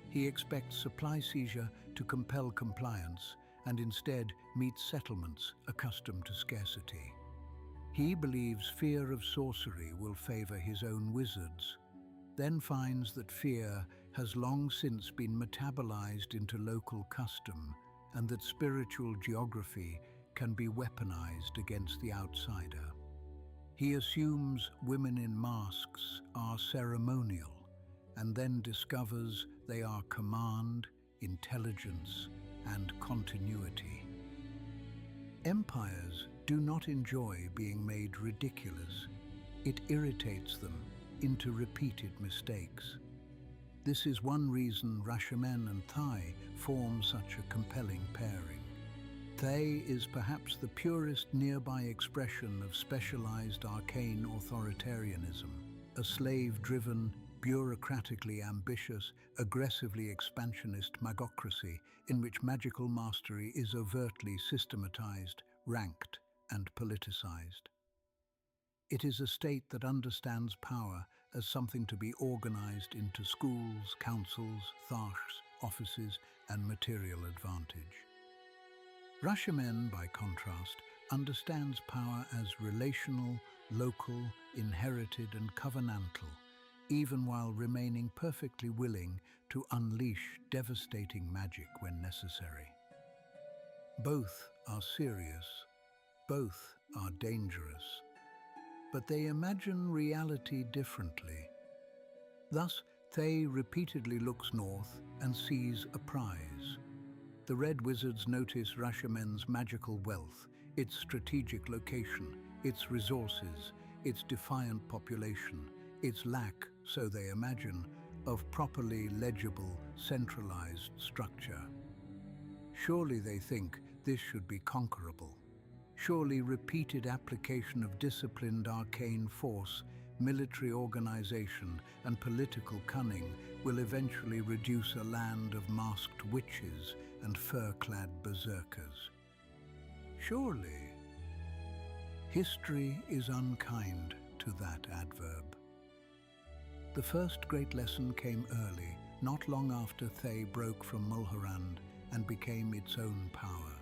He expects supply seizure to compel compliance and instead meets settlements accustomed to scarcity. He believes fear of sorcery will favor his own wizards, then finds that fear has long since been metabolized into local custom and that spiritual geography can be weaponized against the outsider. He assumes women in masks are ceremonial and then discovers they are command, intelligence, and continuity. Empires do not enjoy being made ridiculous. It irritates them, into repeated mistakes. This is one reason Rashemen and Thai form such a compelling pairing. Thay is perhaps the purest nearby expression of specialized arcane authoritarianism, a slave-driven, bureaucratically ambitious, aggressively expansionist magocracy in which magical mastery is overtly systematized, ranked, and politicized. It is a state that understands power as something to be organized into schools, councils, tharks, offices, and material advantage. Rashemen, by contrast, understands power as relational, local, inherited, and covenantal, even while remaining perfectly willing to unleash devastating magic when necessary. Both are serious, both are dangerous, but they imagine reality differently. Thus, Thay repeatedly looks north and sees a prize. The Red Wizards notice Rashemen's magical wealth, its strategic location, its resources, its defiant population, its lack, so they imagine, of properly legible, centralized structure. Surely, they think, this should be conquerable. Surely repeated application of disciplined arcane force, military organization, and political cunning will eventually reduce a land of masked witches and fur-clad berserkers. Surely. History is unkind to that adverb. The first great lesson came early, not long after Thay broke from Mulhorand and became its own power.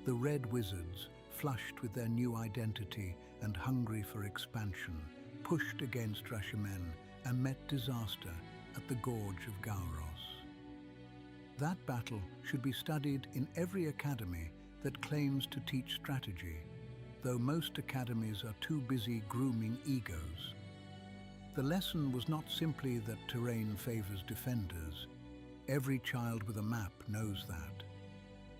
The Red Wizards, flushed with their new identity and hungry for expansion, pushed against Rashemen and met disaster at the Gorge of Gauros. That battle should be studied in every academy that claims to teach strategy, though most academies are too busy grooming egos. The lesson was not simply that terrain favors defenders. Every child with a map knows that.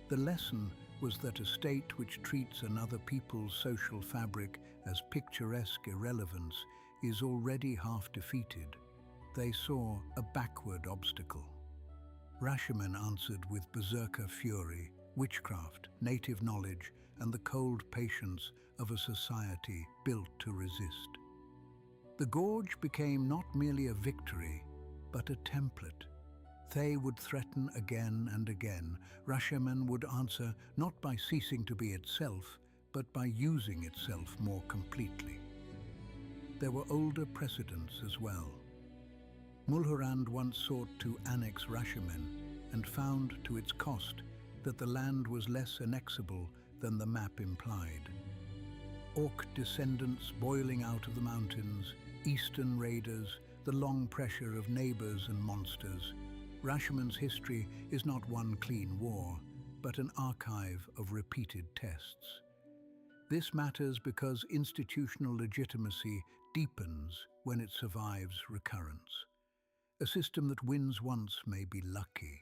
The lesson was that a state which treats another people's social fabric as picturesque irrelevance is already half defeated. They saw a backward obstacle. Rashemen answered with berserker fury, witchcraft, native knowledge, and the cold patience of a society built to resist. The gorge became not merely a victory, but a template. Thay would threaten again and again. Rashemen would answer not by ceasing to be itself, but by using itself more completely. There were older precedents as well. Mulhorand once sought to annex Rashemen and found to its cost that the land was less annexable than the map implied. Orc descendants boiling out of the mountains, eastern raiders, the long pressure of neighbors and monsters. Rashemen's history is not one clean war, but an archive of repeated tests. This matters because institutional legitimacy deepens when it survives recurrence. A system that wins once may be lucky.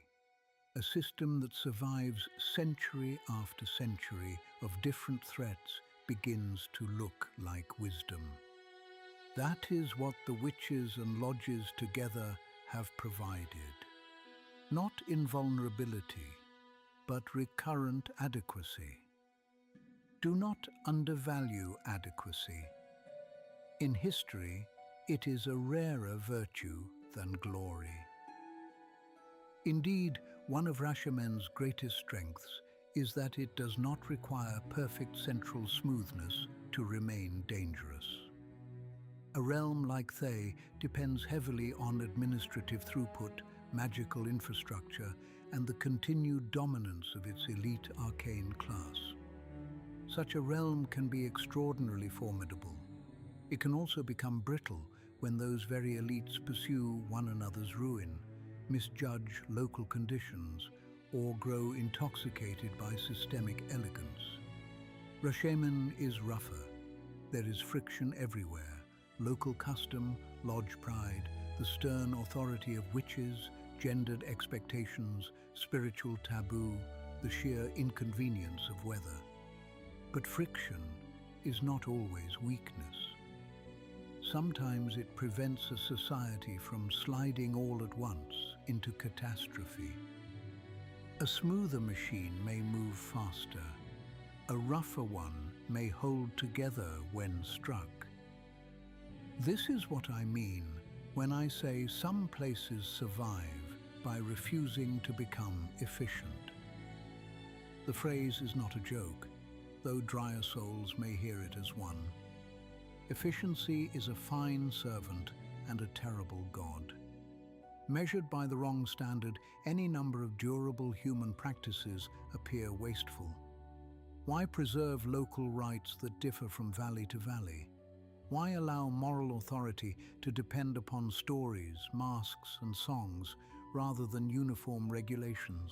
A system that survives century after century of different threats begins to look like wisdom. That is what the witches and lodges together have provided. Not invulnerability, but recurrent adequacy. Do not undervalue adequacy. In history, it is a rarer virtue than glory. Indeed, one of Rashemen's greatest strengths is that it does not require perfect central smoothness to remain dangerous. A realm like Thay depends heavily on administrative throughput, magical infrastructure, and the continued dominance of its elite arcane class. Such a realm can be extraordinarily formidable. It can also become brittle when those very elites pursue one another's ruin, misjudge local conditions, or grow intoxicated by systemic elegance. Rashemen is rougher. There is friction everywhere. Local custom, lodge pride, the stern authority of witches, gendered expectations, spiritual taboo, the sheer inconvenience of weather. But friction is not always weakness. Sometimes it prevents a society from sliding all at once into catastrophe. A smoother machine may move faster. A rougher one may hold together when struck. This is what I mean when I say some places survive by refusing to become efficient. The phrase is not a joke, though drier souls may hear it as one. Efficiency is a fine servant and a terrible god. Measured by the wrong standard, any number of durable human practices appear wasteful. Why preserve local rights that differ from valley to valley? Why allow moral authority to depend upon stories, masks, and songs rather than uniform regulations?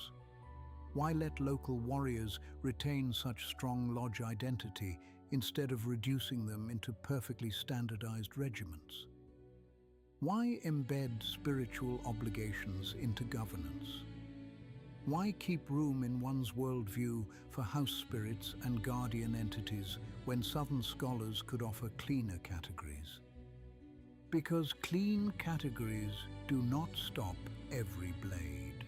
Why let local warriors retain such strong lodge identity instead of reducing them into perfectly standardized regiments? Why embed spiritual obligations into governance? Why keep room in one's worldview for house spirits and guardian entities when Southern scholars could offer cleaner categories? Because clean categories do not stop every blade.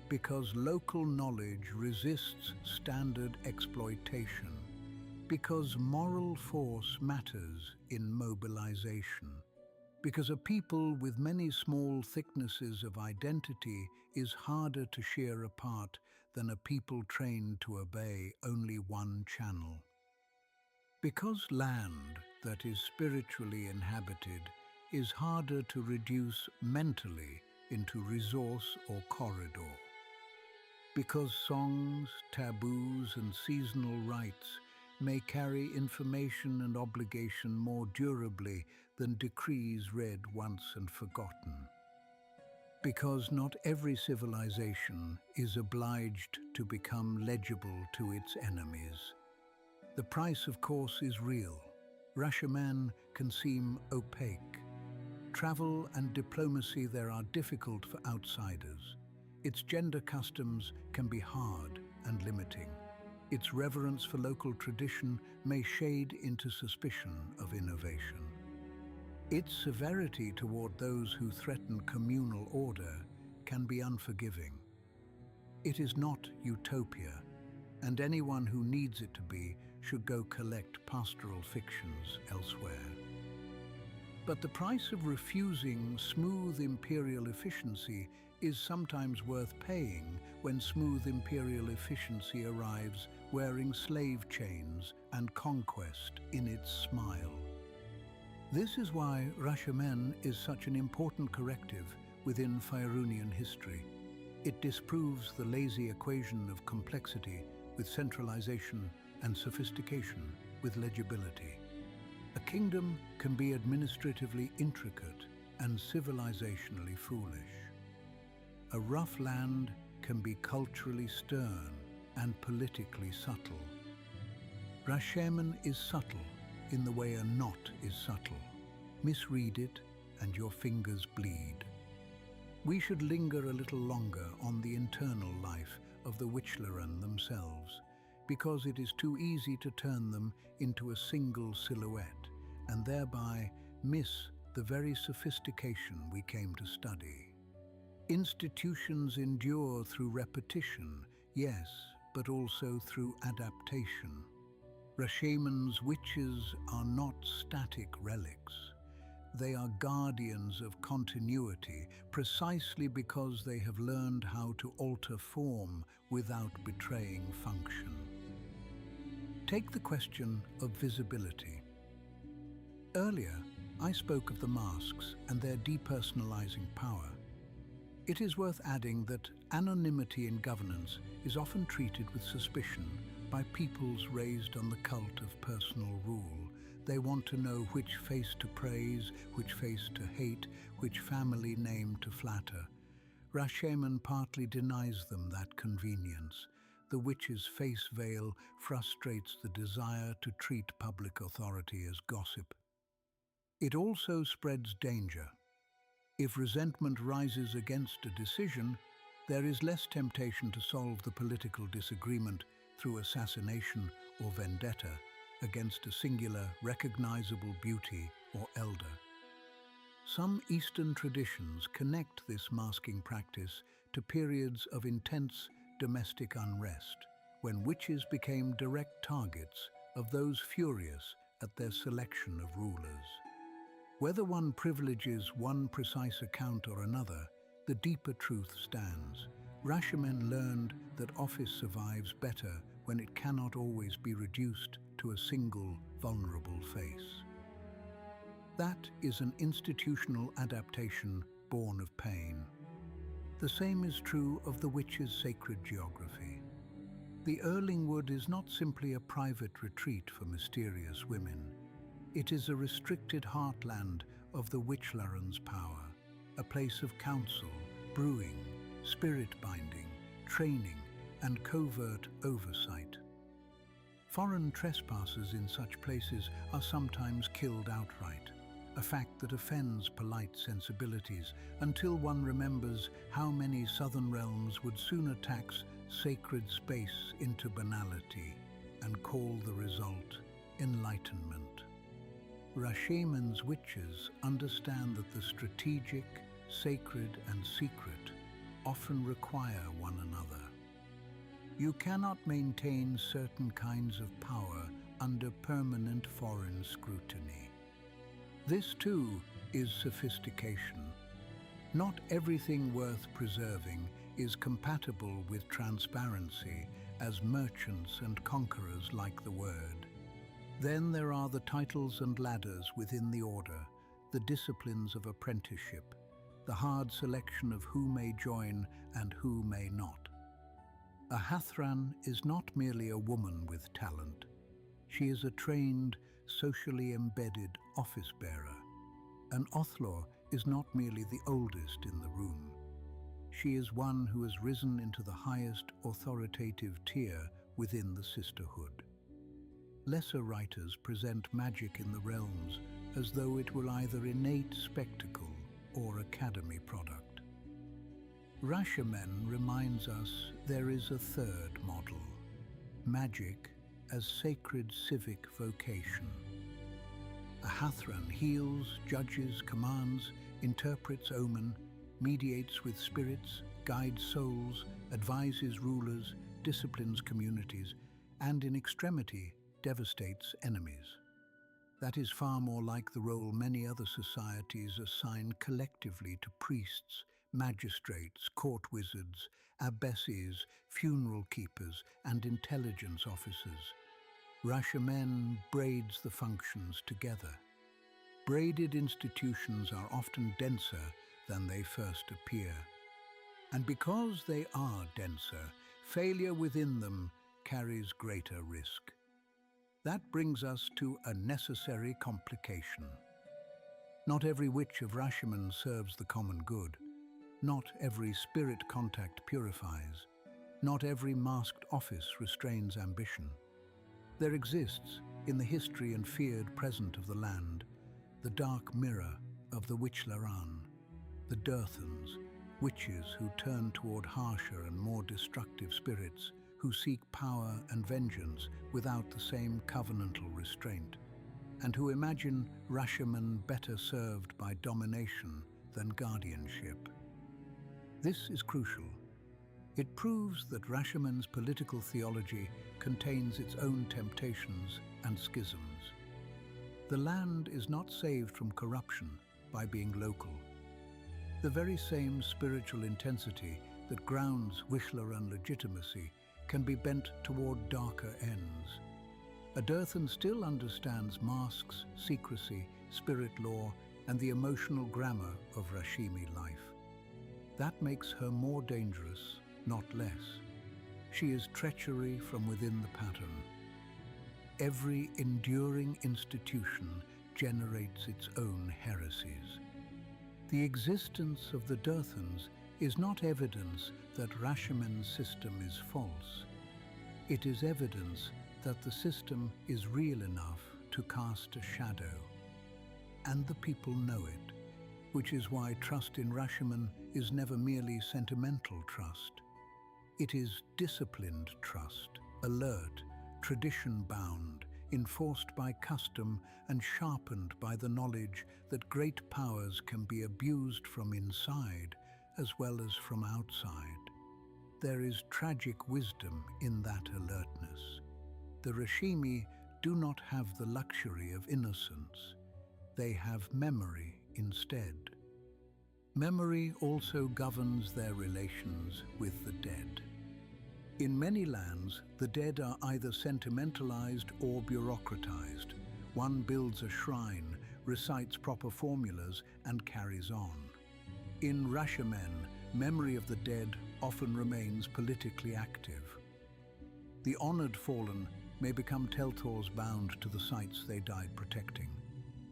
Because local knowledge resists standard exploitation. Because moral force matters in mobilization. Because a people with many small thicknesses of identity is harder to shear apart than a people trained to obey only one channel. Because land that is spiritually inhabited is harder to reduce mentally into resource or corridor. Because songs, taboos, and seasonal rites may carry information and obligation more durably than decrees read once and forgotten. Because not every civilization is obliged to become legible to its enemies. The price, of course, is real. Rashemen can seem opaque. Travel and diplomacy there are difficult for outsiders. Its gender customs can be hard and limiting. Its reverence for local tradition may shade into suspicion of innovation. Its severity toward those who threaten communal order can be unforgiving. It is not utopia, and anyone who needs it to be should go collect pastoral fictions elsewhere. But the price of refusing smooth imperial efficiency is sometimes worth paying when smooth imperial efficiency arrives wearing slave chains and conquest in its smile. This is why Rashemen is such an important corrective within Faerûnian history. It disproves the lazy equation of complexity with centralization and sophistication with legibility. A kingdom can be administratively intricate and civilizationally foolish. A rough land can be culturally stern and politically subtle. Rashemen is subtle in the way a knot is subtle. Misread it and your fingers bleed. We should linger a little longer on the internal life of the Witchlaren themselves, because it is too easy to turn them into a single silhouette and thereby miss the very sophistication we came to study. Institutions endure through repetition, yes, but also through adaptation. Rashemen's witches are not static relics. They are guardians of continuity precisely because they have learned how to alter form without betraying function. Take the question of visibility. Earlier, I spoke of the masks and their depersonalizing power. It is worth adding that anonymity in governance is often treated with suspicion by peoples raised on the cult of personal rule. They want to know which face to praise, which face to hate, which family name to flatter. Rashemen partly denies them that convenience. The witch's face veil frustrates the desire to treat public authority as gossip. It also spreads danger. If resentment rises against a decision, there is less temptation to solve the political disagreement through assassination or vendetta against a singular, recognizable beauty or elder. Some Eastern traditions connect this masking practice to periods of intense domestic unrest, when witches became direct targets of those furious at their selection of rulers. Whether one privileges one precise account or another, the deeper truth stands. Rashemen learned that office survives better when it cannot always be reduced to a single, vulnerable face. That is an institutional adaptation born of pain. The same is true of the witch's sacred geography. The Erlingwood is not simply a private retreat for mysterious women. It is a restricted heartland of the Witchlarans' power, a place of counsel, brewing, spirit binding, training, and covert oversight. Foreign trespassers in such places are sometimes killed outright, a fact that offends polite sensibilities until one remembers how many southern realms would sooner tax sacred space into banality and call the result enlightenment. Rashemen's witches understand that the strategic, sacred, and secret often require one another. You cannot maintain certain kinds of power under permanent foreign scrutiny. This, too, is sophistication. Not everything worth preserving is compatible with transparency, as merchants and conquerors like the word. Then there are the titles and ladders within the order, the disciplines of apprenticeship, the hard selection of who may join and who may not. A Hathran is not merely a woman with talent. She is a trained, socially embedded office bearer. An Othlor is not merely the oldest in the room. She is one who has risen into the highest authoritative tier within the sisterhood. Lesser writers present magic in the realms as though it were either innate spectacle or academy product. Rashemen reminds us there is a third model, magic as sacred civic vocation. A Hathran heals, judges, commands, interprets omen, mediates with spirits, guides souls, advises rulers, disciplines communities, and in extremity devastates enemies. That is far more like the role many other societies assign collectively to priests, magistrates, court wizards, abbesses, funeral keepers, and intelligence officers. Rashemen braids the functions together. Braided institutions are often denser than they first appear. And because they are denser, failure within them carries greater risk. That brings us to a necessary complication. Not every witch of Rashemen serves the common good. Not every spirit contact purifies. Not every masked office restrains ambition. There exists, in the history and feared present of the land, the dark mirror of the Witchlaran, the Durthans, witches who turn toward harsher and more destructive spirits, who seek power and vengeance without the same covenantal restraint, and who imagine Rashemen better served by domination than guardianship. This is crucial. It proves that Rashemen's political theology contains its own temptations and schisms. The land is not saved from corruption by being local. The very same spiritual intensity that grounds Witchlaran legitimacy can be bent toward darker ends. A Durthan still understands masks, secrecy, spirit lore, and the emotional grammar of Rashimi life. That makes her more dangerous, not less. She is treachery from within the pattern. Every enduring institution generates its own heresies. The existence of the Durthans is not evidence that Rashemen's system is false. It is evidence that the system is real enough to cast a shadow. And the people know it, which is why trust in Rashemen is never merely sentimental trust. It is disciplined trust, alert, tradition-bound, enforced by custom and sharpened by the knowledge that great powers can be abused from inside as well as from outside. There is tragic wisdom in that alertness. The Rashemen do not have the luxury of innocence. They have memory instead. Memory also governs their relations with the dead. In many lands, the dead are either sentimentalized or bureaucratized. One builds a shrine, recites proper formulas, and carries on. In Rashemen, memory of the dead often remains politically active. The honored fallen may become telltales bound to the sites they died protecting.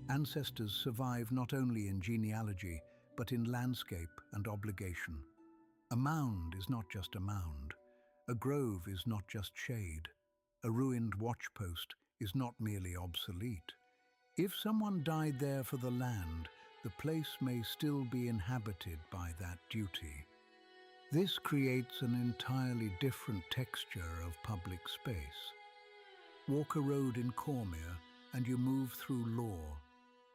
Ancestors survive not only in genealogy, but in landscape and obligation. A mound is not just a mound. A grove is not just shade. A ruined watchpost is not merely obsolete. If someone died there for the land, the place may still be inhabited by that duty. This creates an entirely different texture of public space. Walk a road in Cormier and you move through lore.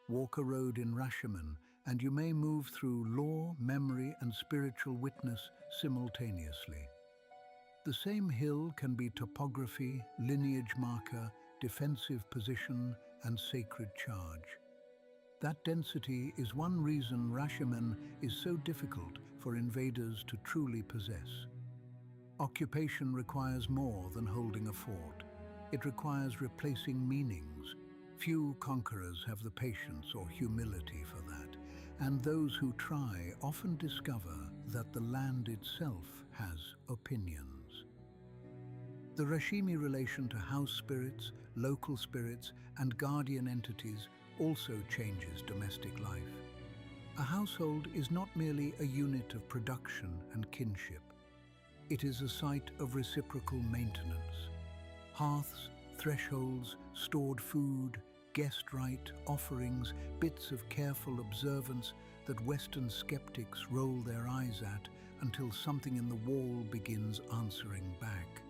Walk a road in Rashemen and you may move through lore, memory, and spiritual witness simultaneously. The same hill can be topography, lineage marker, defensive position, and sacred charge. That density is one reason Rashemen is so difficult for invaders to truly possess. Occupation requires more than holding a fort. It requires replacing meanings. Few conquerors have the patience or humility for that, and those who try often discover that the land itself has opinions. The Rashemen relation to house spirits, local spirits, and guardian entities also changes domestic life. A household is not merely a unit of production and kinship. It is a site of reciprocal maintenance. Hearths, thresholds, stored food, guest rite, offerings, bits of careful observance that Western skeptics roll their eyes at until something in the wall begins answering back.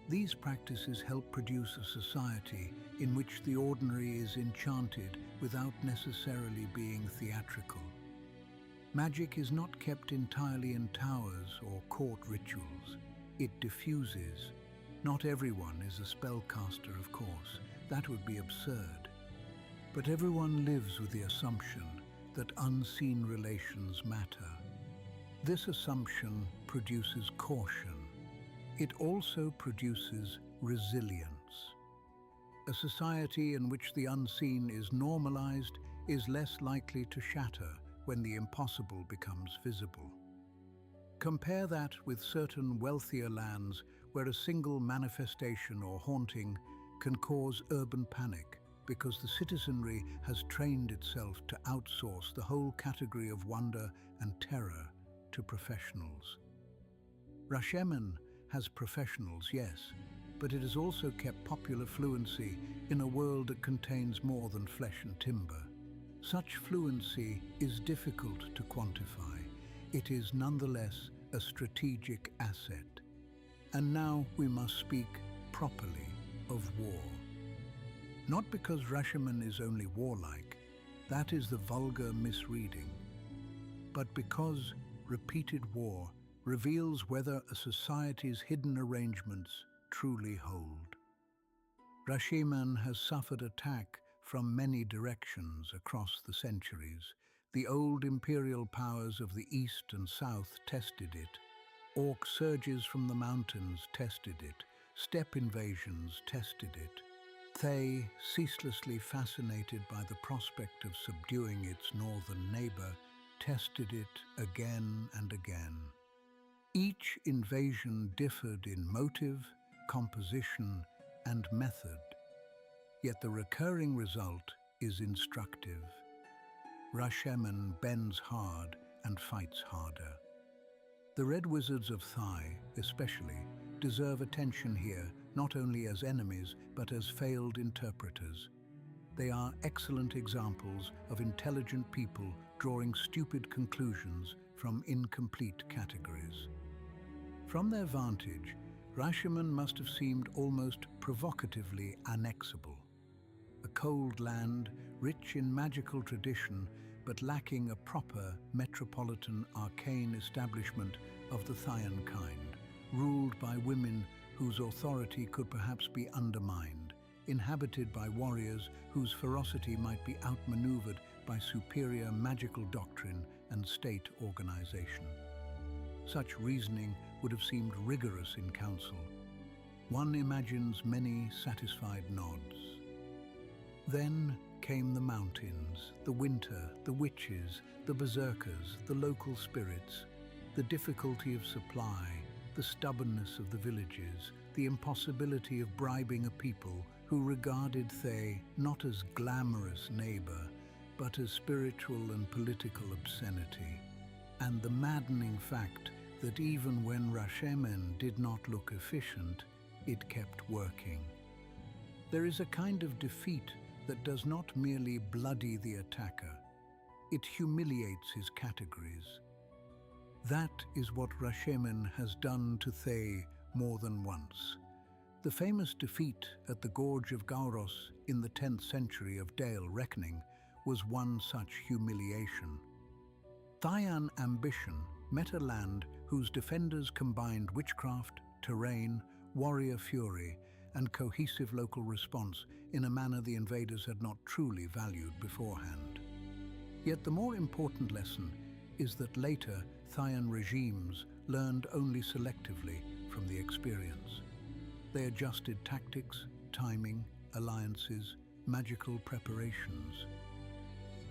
These practices help produce a society in which the ordinary is enchanted without necessarily being theatrical. Magic is not kept entirely in towers or court rituals. It diffuses. Not everyone is a spellcaster, of course. That would be absurd. But everyone lives with the assumption that unseen relations matter. This assumption produces caution. It also produces resilience. A society in which the unseen is normalized is less likely to shatter when the impossible becomes visible. Compare that with certain wealthier lands where a single manifestation or haunting can cause urban panic because the citizenry has trained itself to outsource the whole category of wonder and terror to professionals. Rashemen has professionals, yes, but it has also kept popular fluency in a world that contains more than flesh and timber. Such fluency is difficult to quantify. It is nonetheless a strategic asset. And now we must speak properly of war. Not because Rashemen is only warlike, that is the vulgar misreading, but because repeated war reveals whether a society's hidden arrangements truly hold. Rashemen has suffered attack from many directions across the centuries. The old imperial powers of the east and south tested it. Orc surges from the mountains tested it. Steppe invasions tested it. Thay, ceaselessly fascinated by the prospect of subduing its northern neighbor, tested it again and again. Each invasion differed in motive, composition, and method. Yet the recurring result is instructive. Rashemen bends hard and fights harder. The Red Wizards of Thay, especially, deserve attention here, not only as enemies, but as failed interpreters. They are excellent examples of intelligent people drawing stupid conclusions from incomplete categories. From their vantage, Rashemen must have seemed almost provocatively annexable. A cold land, rich in magical tradition, but lacking a proper metropolitan arcane establishment of the Defiant kind, ruled by women whose authority could perhaps be undermined, inhabited by warriors whose ferocity might be outmaneuvered by superior magical doctrine and state organization. Such reasoning would have seemed rigorous in council. One imagines many satisfied nods. Then came the mountains, the winter, the witches, the berserkers, the local spirits, the difficulty of supply, the stubbornness of the villages, the impossibility of bribing a people who regarded Thay not as glamorous neighbor, but as spiritual and political obscenity, and the maddening fact that even when Rashemen did not look efficient, it kept working. There is a kind of defeat that does not merely bloody the attacker, it humiliates his categories. That is what Rashemen has done to Thay more than once. The famous defeat at the Gorge of Gauros in the 10th century of Dale reckoning was one such humiliation. Thayan ambition met a land whose defenders combined witchcraft, terrain, warrior fury, and cohesive local response in a manner the invaders had not truly valued beforehand. Yet the more important lesson is that later Thayan regimes learned only selectively from the experience. They adjusted tactics, timing, alliances, magical preparations.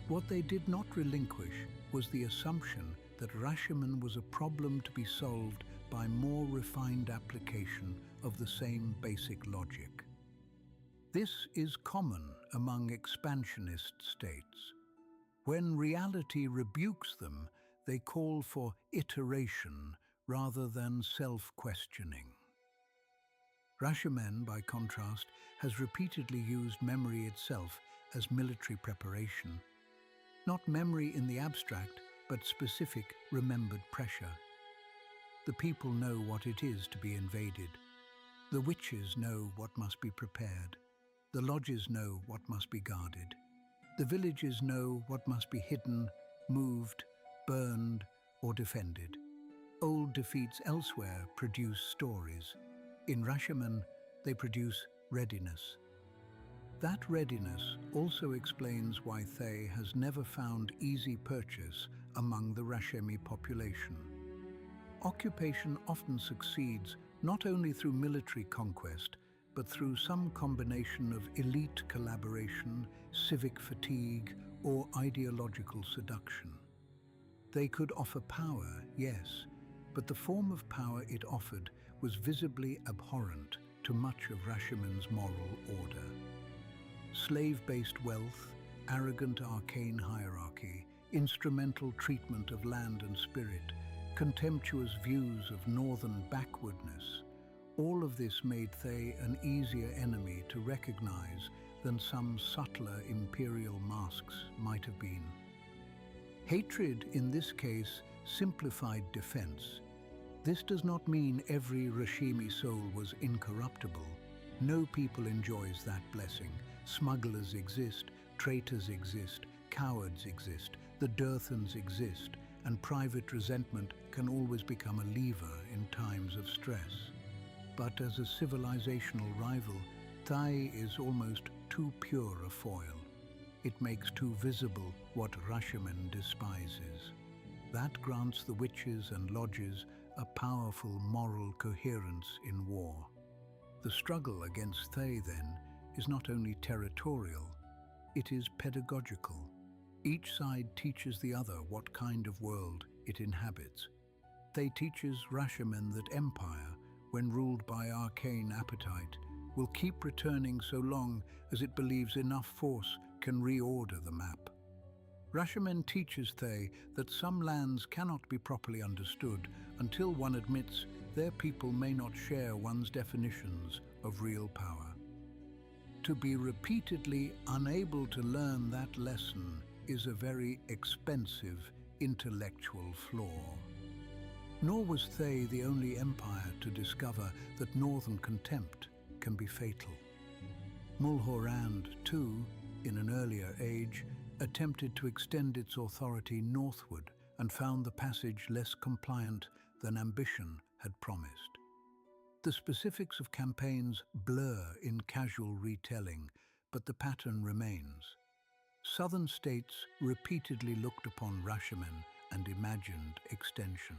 What they did not relinquish was the assumption that Rashemen was a problem to be solved by more refined application of the same basic logic. This is common among expansionist states. When reality rebukes them, they call for iteration rather than self-questioning. Rashemen, by contrast, has repeatedly used memory itself as military preparation. Not memory in the abstract, but specific, remembered pressure. The people know what it is to be invaded. The witches know what must be prepared. The lodges know what must be guarded. The villages know what must be hidden, moved, burned, or defended. Old defeats elsewhere produce stories. In Rashemen, they produce readiness. That readiness also explains why Thay has never found easy purchase among the Rashemi population. Occupation often succeeds not only through military conquest, but through some combination of elite collaboration, civic fatigue, or ideological seduction. They could offer power, yes, but the form of power it offered was visibly abhorrent to much of Rashemen's moral order. Slave-based wealth, arrogant arcane hierarchy, instrumental treatment of land and spirit, contemptuous views of northern backwardness, all of this made Thay an easier enemy to recognize than some subtler imperial masks might have been. Hatred, in this case, simplified defense. This does not mean every Rashemi soul was incorruptible. No people enjoys that blessing. Smugglers exist, traitors exist, cowards exist, the Durthans exist, and private resentment can always become a lever in times of stress. But as a civilizational rival, Thay is almost too pure a foil. It makes too visible what Rashemen despises. That grants the witches and lodges a powerful moral coherence in war. The struggle against Thay, then, is not only territorial, it is pedagogical. Each side teaches the other what kind of world it inhabits. Thay teaches Rashemen that empire, when ruled by arcane appetite, will keep returning so long as it believes enough force can reorder the map. Rashemen teaches Thay that some lands cannot be properly understood until one admits their people may not share one's definitions of real power. To be repeatedly unable to learn that lesson is a very expensive intellectual flaw. Nor was Thay the only empire to discover that northern contempt can be fatal. Mulhorand, too, in an earlier age, attempted to extend its authority northward and found the passage less compliant than ambition had promised. The specifics of campaigns blur in casual retelling, but the pattern remains. Southern states repeatedly looked upon Rashemen and imagined extension.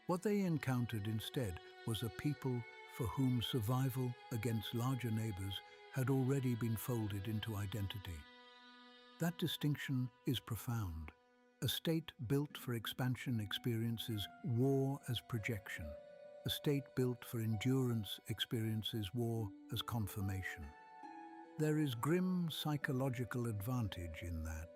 What they encountered instead was a people for whom survival against larger neighbors had already been folded into identity. That distinction is profound. A state built for expansion experiences war as projection. A state built for endurance experiences war as confirmation. There is grim psychological advantage in that.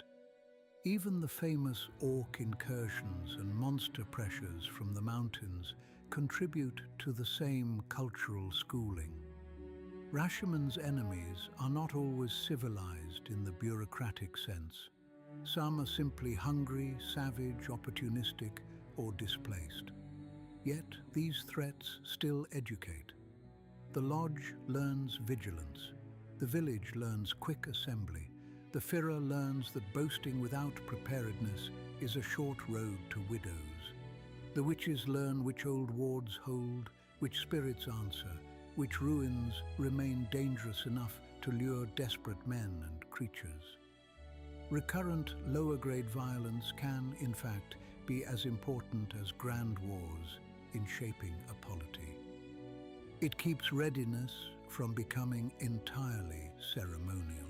Even the famous orc incursions and monster pressures from the mountains contribute to the same cultural schooling. Rashemen's enemies are not always civilized in the bureaucratic sense. Some are simply hungry, savage, opportunistic, or displaced. Yet these threats still educate. The lodge learns vigilance. The village learns quick assembly. The Fira learns that boasting without preparedness is a short road to widows. The witches learn which old wards hold, which spirits answer, which ruins remain dangerous enough to lure desperate men and creatures. Recurrent lower-grade violence can, in fact, be as important as grand wars in shaping a polity. It keeps readiness from becoming entirely ceremonial.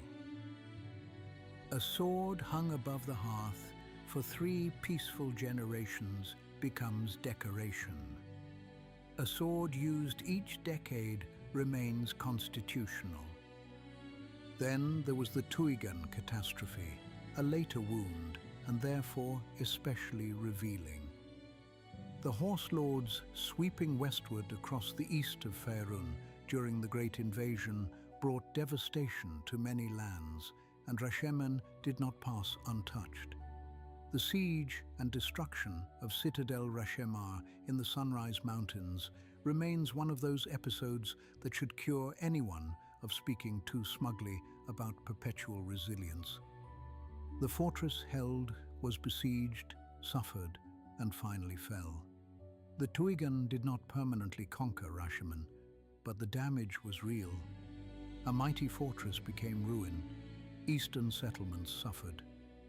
A sword hung above the hearth for 3 peaceful generations becomes decoration. A sword used each decade remains constitutional. Then there was the Tuigan catastrophe, a later wound and therefore especially revealing. The Horse Lords sweeping westward across the east of Faerûn during the Great Invasion brought devastation to many lands, and Rashemen did not pass untouched. The siege and destruction of Citadel Rashemar in the Sunrise Mountains remains one of those episodes that should cure anyone of speaking too smugly about perpetual resilience. The fortress held, was besieged, suffered, and finally fell. The Tuigan did not permanently conquer Rashemen, but the damage was real. A mighty fortress became ruin. Eastern settlements suffered.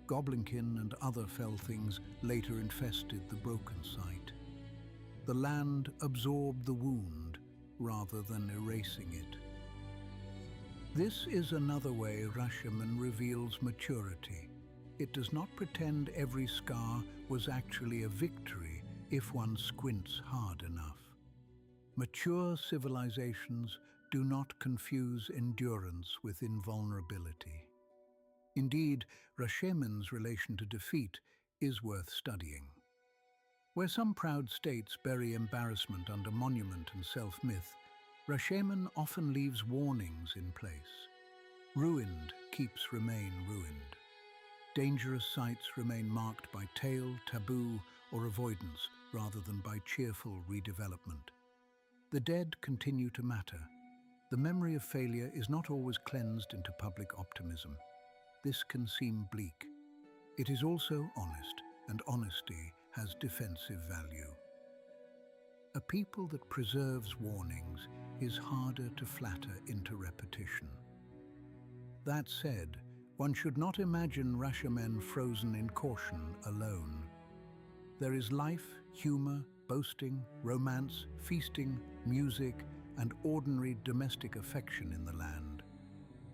Goblinkin and other fell things later infested the broken site. The land absorbed the wound rather than erasing it. This is another way Rashemen reveals maturity. It does not pretend every scar was actually a victory if one squints hard enough. Mature civilizations do not confuse endurance with invulnerability. Indeed, Rashemen's relation to defeat is worth studying. Where some proud states bury embarrassment under monument and self-myth, Rashemen often leaves warnings in place. Ruined keeps remain ruined. Dangerous sites remain marked by tale, taboo, or avoidance rather than by cheerful redevelopment. The dead continue to matter. The memory of failure is not always cleansed into public optimism. This can seem bleak. It is also honest, and honesty has defensive value. A people that preserves warnings is harder to flatter into repetition. That said, one should not imagine Rashemen frozen in caution alone. There is life, humor, boasting, romance, feasting, music, and ordinary domestic affection in the land.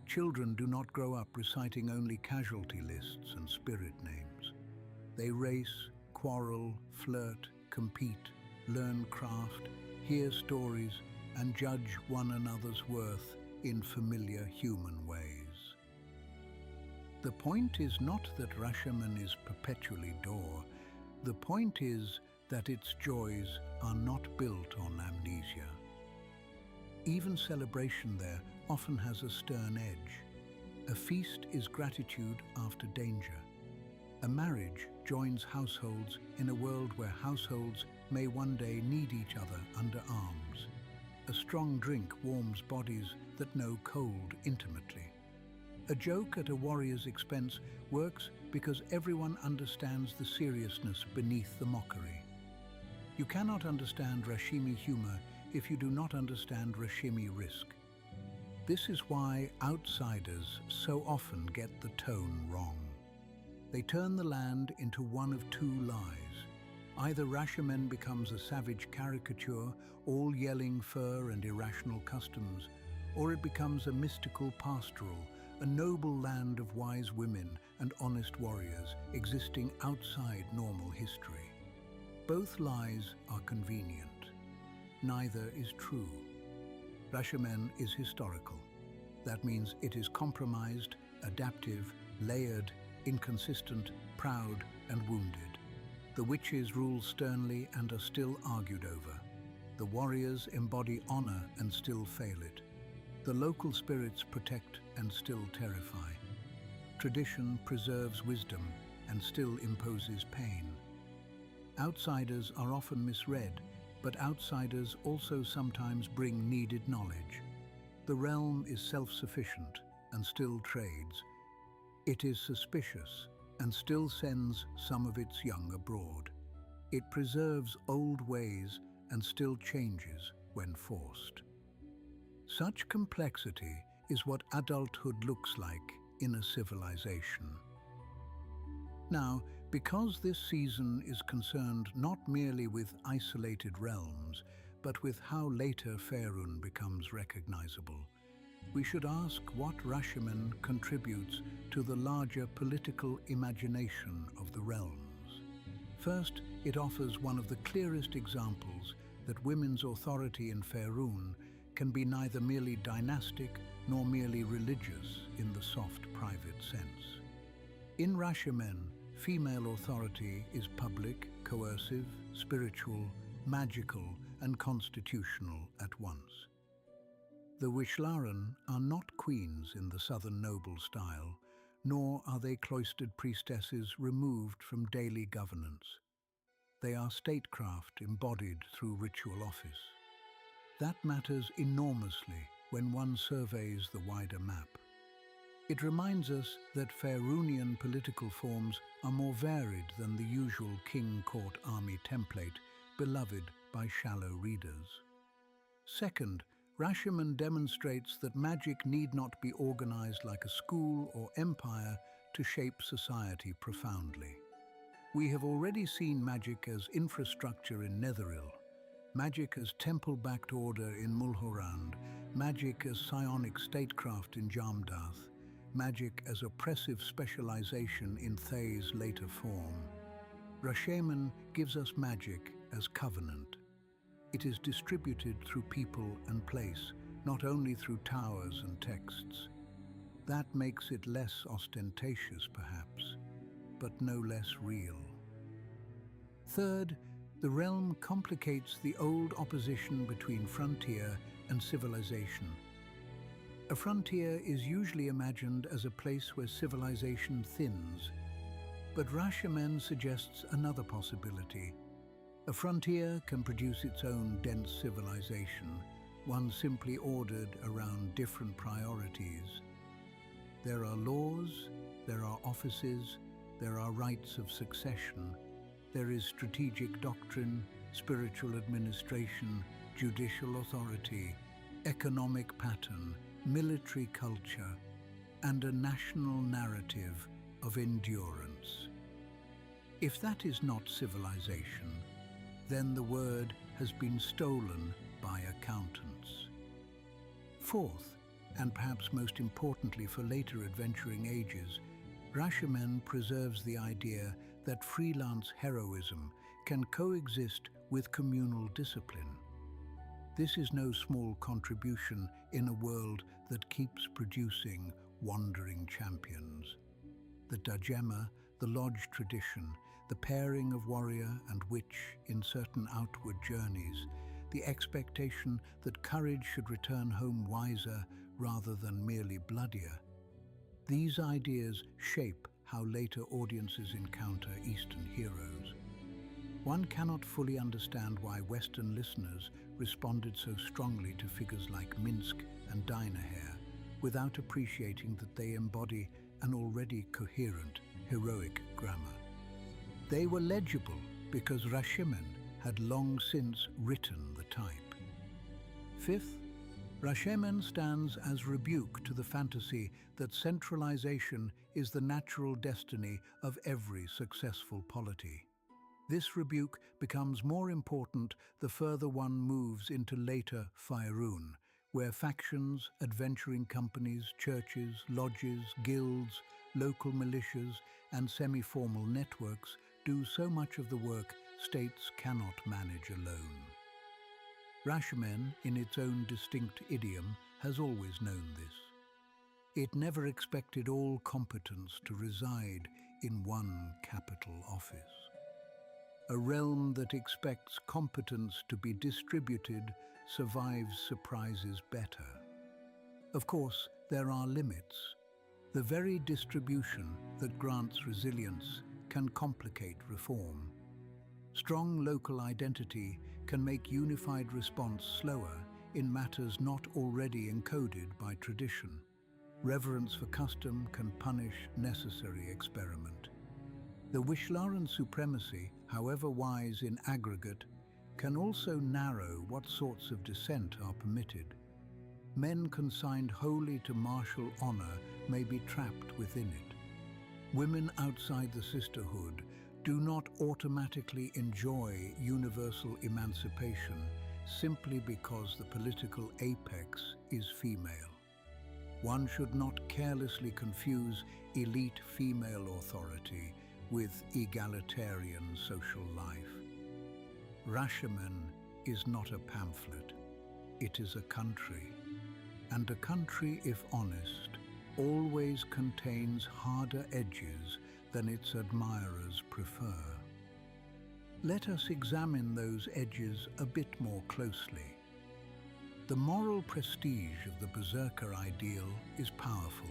Children do not grow up reciting only casualty lists and spirit names. They race, quarrel, flirt, compete, learn craft, hear stories, and judge one another's worth in familiar human ways. The point is not that Rashemen is perpetually Dor. The point is that its joys are not built on amnesia. Even celebration there often has a stern edge. A feast is gratitude after danger. A marriage joins households in a world where households may one day need each other under arms. A strong drink warms bodies that know cold intimately. A joke at a warrior's expense works because everyone understands the seriousness beneath the mockery. You cannot understand Rashemi humor if you do not understand Rashemi risk. This is why outsiders so often get the tone wrong. They turn the land into one of two lies. Either Rashemen becomes a savage caricature, all yelling fur and irrational customs, or it becomes a mystical pastoral, a noble land of wise women and honest warriors existing outside normal history. Both lies are convenient. Neither is true. Rashemen is historical. That means it is compromised, adaptive, layered, inconsistent, proud, and wounded. The witches rule sternly and are still argued over. The warriors embody honor and still fail it. The local spirits protect and still terrify. Tradition preserves wisdom and still imposes pain. Outsiders are often misread, but outsiders also sometimes bring needed knowledge. The realm is self-sufficient and still trades. It is suspicious and still sends some of its young abroad. It preserves old ways and still changes when forced. Such complexity is what adulthood looks like in a civilization. Now, because this season is concerned not merely with isolated realms, but with how later Faerûn becomes recognizable, we should ask what Rashemen contributes to the larger political imagination of the realms. First, it offers one of the clearest examples that women's authority in Faerûn can be neither merely dynastic nor merely religious in the soft private sense. In Rashemen, female authority is public, coercive, spiritual, magical, and constitutional at once. The Wishlaren are not queens in the southern noble style, nor are they cloistered priestesses removed from daily governance. They are statecraft embodied through ritual office. That matters enormously when one surveys the wider map. It reminds us that Faerûnian political forms are more varied than the usual king-court army template beloved by shallow readers. Second, Rashemen demonstrates that magic need not be organized like a school or empire to shape society profoundly. We have already seen magic as infrastructure in Netheril, magic as temple-backed order in Mulhorand, magic as psionic statecraft in Jamdath, magic as oppressive specialization in Thay's later form. Rashemen gives us magic as covenant. It is distributed through people and place, not only through towers and texts. That makes it less ostentatious, perhaps, but no less real. Third, the realm complicates the old opposition between frontier and civilization. A frontier is usually imagined as a place where civilization thins, but Rashemen suggests another possibility. A frontier can produce its own dense civilization, one simply ordered around different priorities. There are laws, there are offices, there are rites of succession, there is strategic doctrine, spiritual administration, judicial authority, economic pattern, military culture, and a national narrative of endurance. If that is not civilization, then the word has been stolen by accountants. Fourth, and perhaps most importantly for later adventuring ages, Rashemen preserves the idea that freelance heroism can coexist with communal discipline. This is no small contribution in a world that keeps producing wandering champions. The Dajema, the lodge tradition, the pairing of warrior and witch in certain outward journeys, the expectation that courage should return home wiser rather than merely bloodier. These ideas shape how later audiences encounter Eastern heroes. One cannot fully understand why Western listeners responded so strongly to figures like Minsk and Dynahair without appreciating that they embody an already coherent, heroic grammar. They were legible because Rashemen had long since written the type. Fifth, Rashemen stands as rebuke to the fantasy that centralization is the natural destiny of every successful polity. This rebuke becomes more important the further one moves into later Faerûn, where factions, adventuring companies, churches, lodges, guilds, local militias, and semi-formal networks do so much of the work states cannot manage alone. Rashemen, in its own distinct idiom, has always known this. It never expected all competence to reside in one capital office. A realm that expects competence to be distributed survives surprises better. Of course, there are limits. The very distribution that grants resilience can complicate reform. Strong local identity can make unified response slower in matters not already encoded by tradition. Reverence for custom can punish necessary experiment. The Wishlaran supremacy, however wise in aggregate, can also narrow what sorts of dissent are permitted. Men consigned wholly to martial honor may be trapped within it. Women outside the sisterhood do not automatically enjoy universal emancipation simply because the political apex is female. One should not carelessly confuse elite female authority with egalitarian social life. Rashemen is not a pamphlet, it is a country. And a country, if honest, always contains harder edges than its admirers prefer. Let us examine those edges a bit more closely. The moral prestige of the berserker ideal is powerful,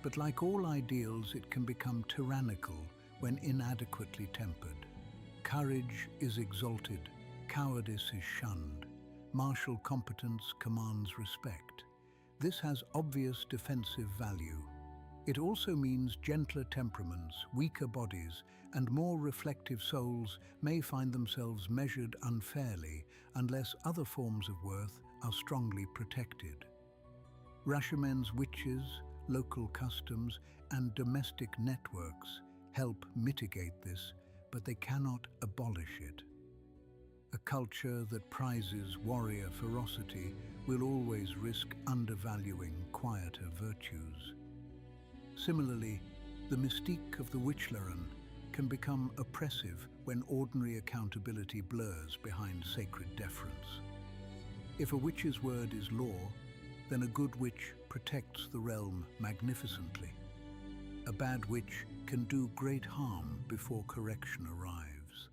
but like all ideals, it can become tyrannical when inadequately tempered. Courage is exalted, cowardice is shunned, martial competence commands respect. This has obvious defensive value. It also means gentler temperaments, weaker bodies, and more reflective souls may find themselves measured unfairly unless other forms of worth are strongly protected. Rashemen's witches, local customs, and domestic networks help mitigate this, but they cannot abolish it. A culture that prizes warrior ferocity will always risk undervaluing quieter virtues. Similarly, the mystique of the Wichlaran can become oppressive when ordinary accountability blurs behind sacred deference. If a witch's word is law, then a good witch protects the realm magnificently. A bad witch can do great harm before correction arrives.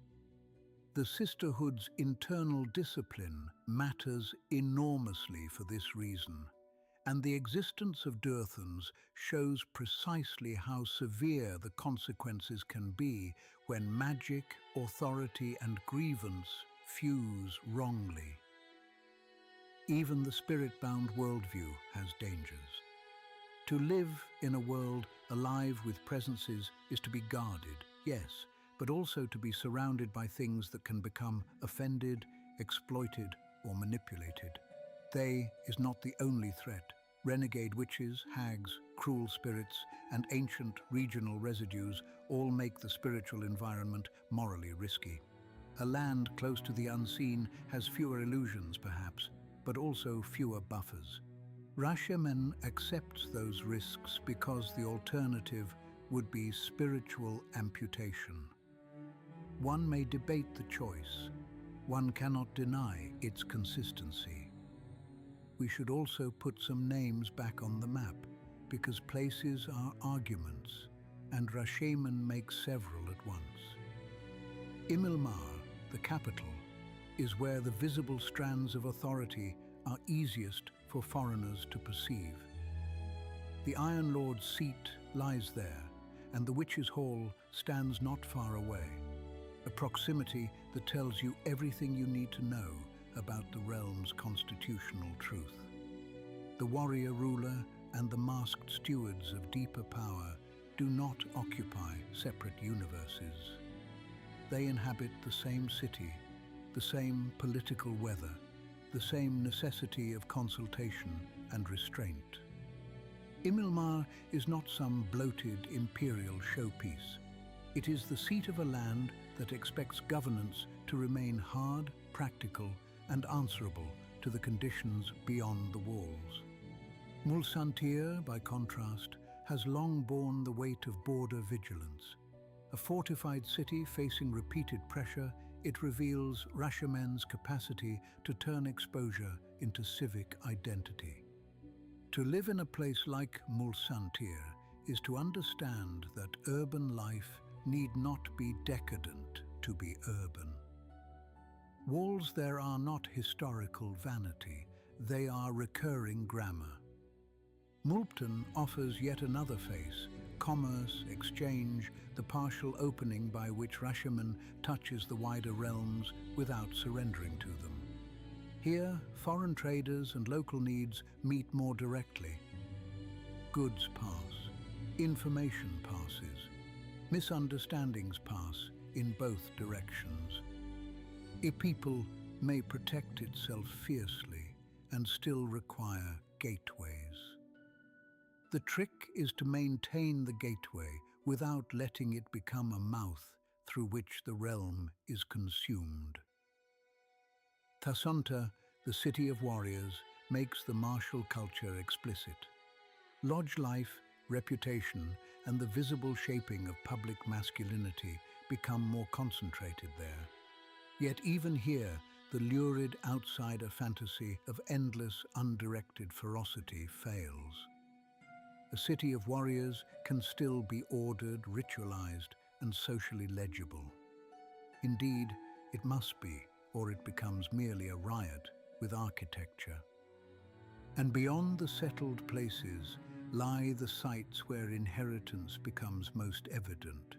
The sisterhood's internal discipline matters enormously for this reason, and the existence of Durthans shows precisely how severe the consequences can be when magic, authority, and grievance fuse wrongly. Even the spirit-bound worldview has dangers. To live in a world alive with presences is to be guarded, yes, but also to be surrounded by things that can become offended, exploited, or manipulated. They is not the only threat. Renegade witches, hags, cruel spirits, and ancient regional residues all make the spiritual environment morally risky. A land close to the unseen has fewer illusions, perhaps, but also fewer buffers. Rashemen accepts those risks because the alternative would be spiritual amputation. One may debate the choice. One cannot deny its consistency. We should also put some names back on the map, because places are arguments, and Rashemen makes several at once. Imilmar, the capital, is where the visible strands of authority are easiest for foreigners to perceive. The Iron Lord's seat lies there, and the Witch's Hall stands not far away. a proximity that tells you everything you need to know about the realm's constitutional truth. The warrior ruler and the masked stewards of deeper power do not occupy separate universes. They inhabit the same city, the same political weather, the same necessity of consultation and restraint. Imilmar is not some bloated imperial showpiece. It is the seat of a land that expects governance to remain hard, practical, and answerable to the conditions beyond the walls. Mulsantir, by contrast, has long borne the weight of border vigilance. A fortified city facing repeated pressure, it reveals Rashemen's capacity to turn exposure into civic identity. To live in a place like Mulsantir is to understand that urban life need not be decadent to be urban. Walls there are not historical vanity, they are recurring grammar. Mulpton offers yet another face: commerce, exchange, the partial opening by which Rashemen touches the wider realms without surrendering to them. Here, foreign traders and local needs meet more directly. Goods pass, information passes, misunderstandings pass in both directions. A people may protect itself fiercely and still require gateways. The trick is to maintain the gateway without letting it become a mouth through which the realm is consumed. Tasunta, the city of warriors, makes the martial culture explicit. Lodge life, reputation, and the visible shaping of public masculinity become more concentrated there. Yet even here, the lurid outsider fantasy of endless, undirected ferocity fails. A city of warriors can still be ordered, ritualized, and socially legible. Indeed, it must be, or it becomes merely a riot with architecture. And beyond the settled places lie the sites where inheritance becomes most evident.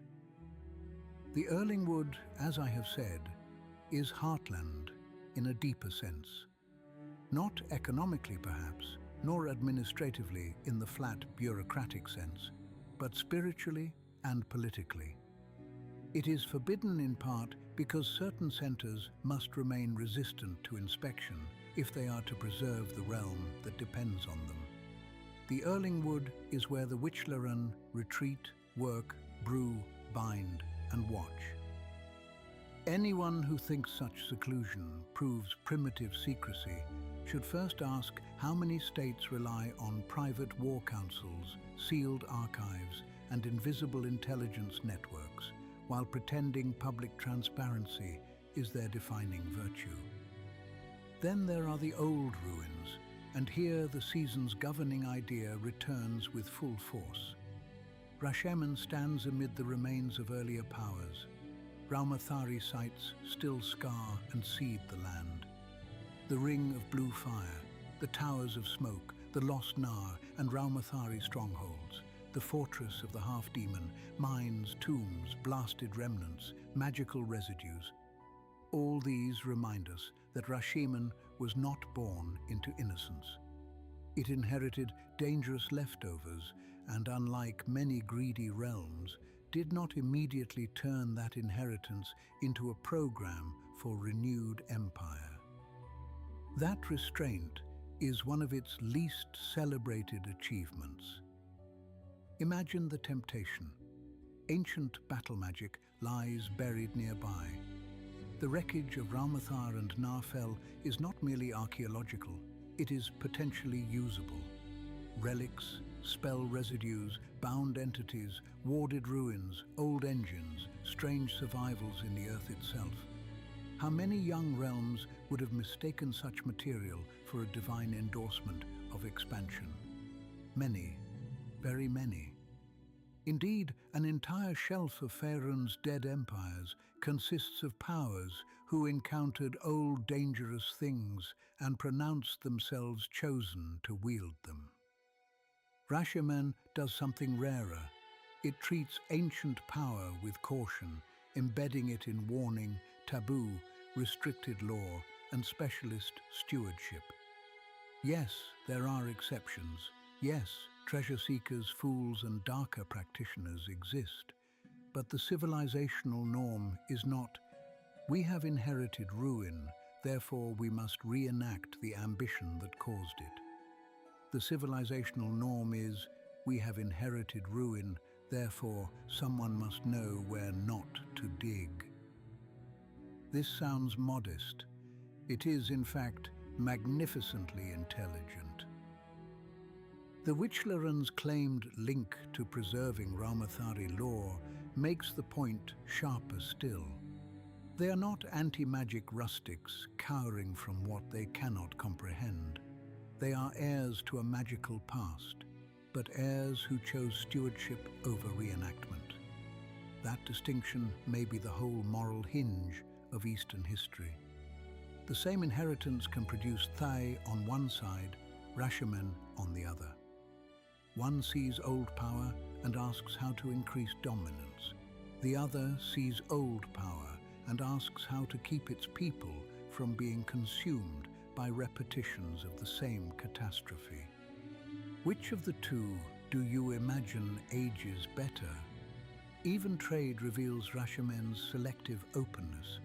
The Erlingwood, as I have said, is heartland in a deeper sense. Not economically perhaps, nor administratively in the flat bureaucratic sense, but spiritually and politically. It is forbidden in part because certain centers must remain resistant to inspection if they are to preserve the realm that depends on them. The Erlingwood is where the Witchlaren retreat, work, brew, bind, and watch. Anyone who thinks such seclusion proves primitive secrecy should first ask how many states rely on private war councils, sealed archives, and invisible intelligence networks, while pretending public transparency is their defining virtue. Then there are the old ruins, and here the season's governing idea returns with full force. Rashemen stands amid the remains of earlier powers. Raumathari sites still scar and seed the land. The ring of blue fire, the towers of smoke, the lost Nar and Raumathari strongholds, the fortress of the half-demon, mines, tombs, blasted remnants, magical residues. All these remind us that Rashemen was not born into innocence. It inherited dangerous leftovers and, unlike many greedy realms, did not immediately turn that inheritance into a program for renewed empire. That restraint is one of its least celebrated achievements. Imagine the temptation. Ancient battle magic lies buried nearby. The wreckage of Raumathar and Narfell is not merely archaeological, it is potentially usable. Relics, spell residues, bound entities, warded ruins, old engines, strange survivals in the earth itself. How many young realms would have mistaken such material for a divine endorsement of expansion? Many, very many. Indeed, an entire shelf of Faerûn's dead empires consists of powers who encountered old dangerous things and pronounced themselves chosen to wield them. Rashemen does something rarer. It treats ancient power with caution, embedding it in warning, taboo, restricted law, and specialist stewardship. Yes, there are exceptions. Yes, treasure seekers, fools, and darker practitioners exist. But the civilizational norm is not, we have inherited ruin, therefore we must reenact the ambition that caused it. The civilizational norm is, we have inherited ruin, therefore someone must know where not to dig. This sounds modest. It is, in fact, magnificently intelligent. The Witchlerans' claimed link to preserving Ramathari lore makes the point sharper still. They are not anti-magic rustics cowering from what they cannot comprehend. They are heirs to a magical past, but heirs who chose stewardship over reenactment. That distinction may be the whole moral hinge of Eastern history. The same inheritance can produce Thai on one side, Rashemen on the other. One sees old power and asks how to increase dominance. The other sees old power and asks how to keep its people from being consumed by repetitions of the same catastrophe. Which of the two do you imagine ages better? Even trade reveals Rashemen's selective openness.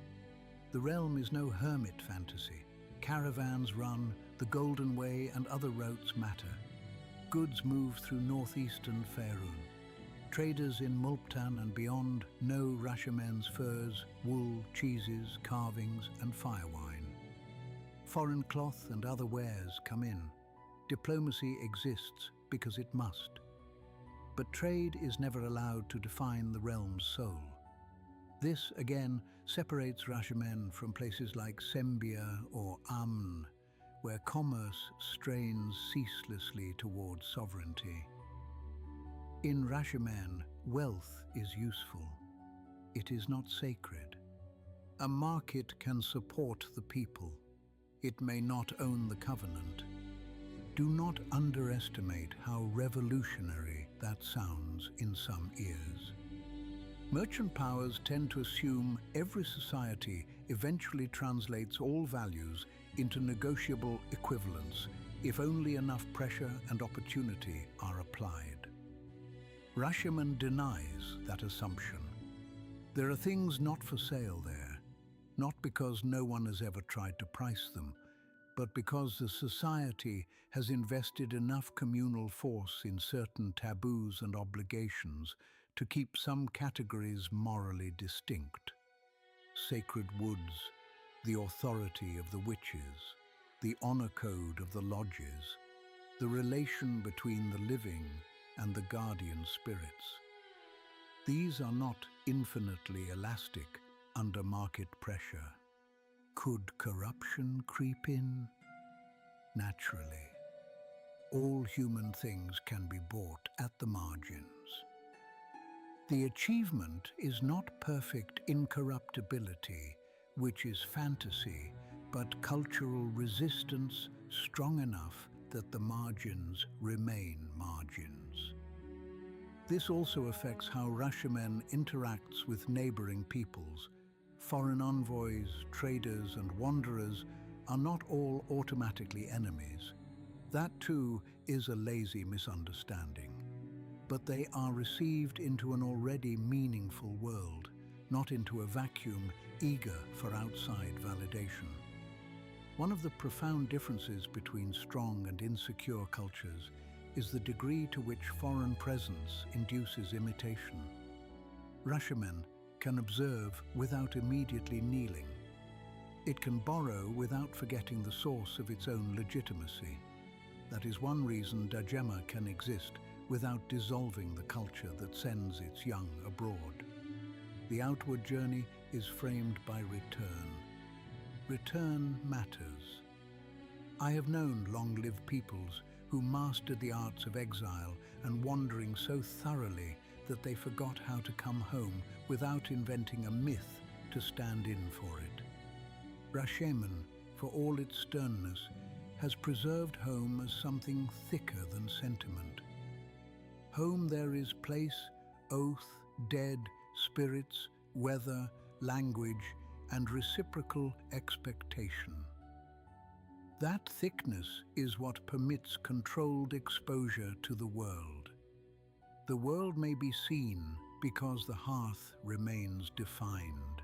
The realm is no hermit fantasy. Caravans run, the Golden Way and other routes matter. Goods move through northeastern Faerûn. Traders in Mulptan and beyond know Rashemen's furs, wool, cheeses, carvings and firewine. Foreign cloth and other wares come in. Diplomacy exists because it must. But trade is never allowed to define the realm's soul. This, again, separates Rashemen from places like Sembia or Amn, where commerce strains ceaselessly towards sovereignty. In Rashemen, wealth is useful. It is not sacred. A market can support the people. It may not own the covenant. Do not underestimate how revolutionary that sounds in some ears. Merchant powers tend to assume every society eventually translates all values into negotiable equivalents if only enough pressure and opportunity are applied. Rashemen denies that assumption. There are things not for sale there, not because no one has ever tried to price them, but because the society has invested enough communal force in certain taboos and obligations to keep some categories morally distinct. Sacred woods, the authority of the witches, the honor code of the lodges, the relation between the living and the guardian spirits. These are not infinitely elastic under market pressure. Could corruption creep in? Naturally. All human things can be bought at the margins. The achievement is not perfect incorruptibility, which is fantasy, but cultural resistance strong enough that the margins remain margins. This also affects how Rashemen interacts with neighboring peoples. Foreign envoys, traders, and wanderers are not all automatically enemies. That too is a lazy misunderstanding. But they are received into an already meaningful world, not into a vacuum eager for outside validation. One of the profound differences between strong and insecure cultures is the degree to which foreign presence induces imitation. Rashemen can observe without immediately kneeling. It can borrow without forgetting the source of its own legitimacy. That is one reason Dajema can exist without dissolving the culture that sends its young abroad. The outward journey is framed by return. Return matters. I have known long-lived peoples who mastered the arts of exile and wandering so thoroughly that they forgot how to come home without inventing a myth to stand in for it. Rashemen, for all its sternness, has preserved home as something thicker than sentiment. Home there is place, oath, dead, spirits, weather, language, and reciprocal expectation. That thickness is what permits controlled exposure to the world. The world may be seen because the hearth remains defined.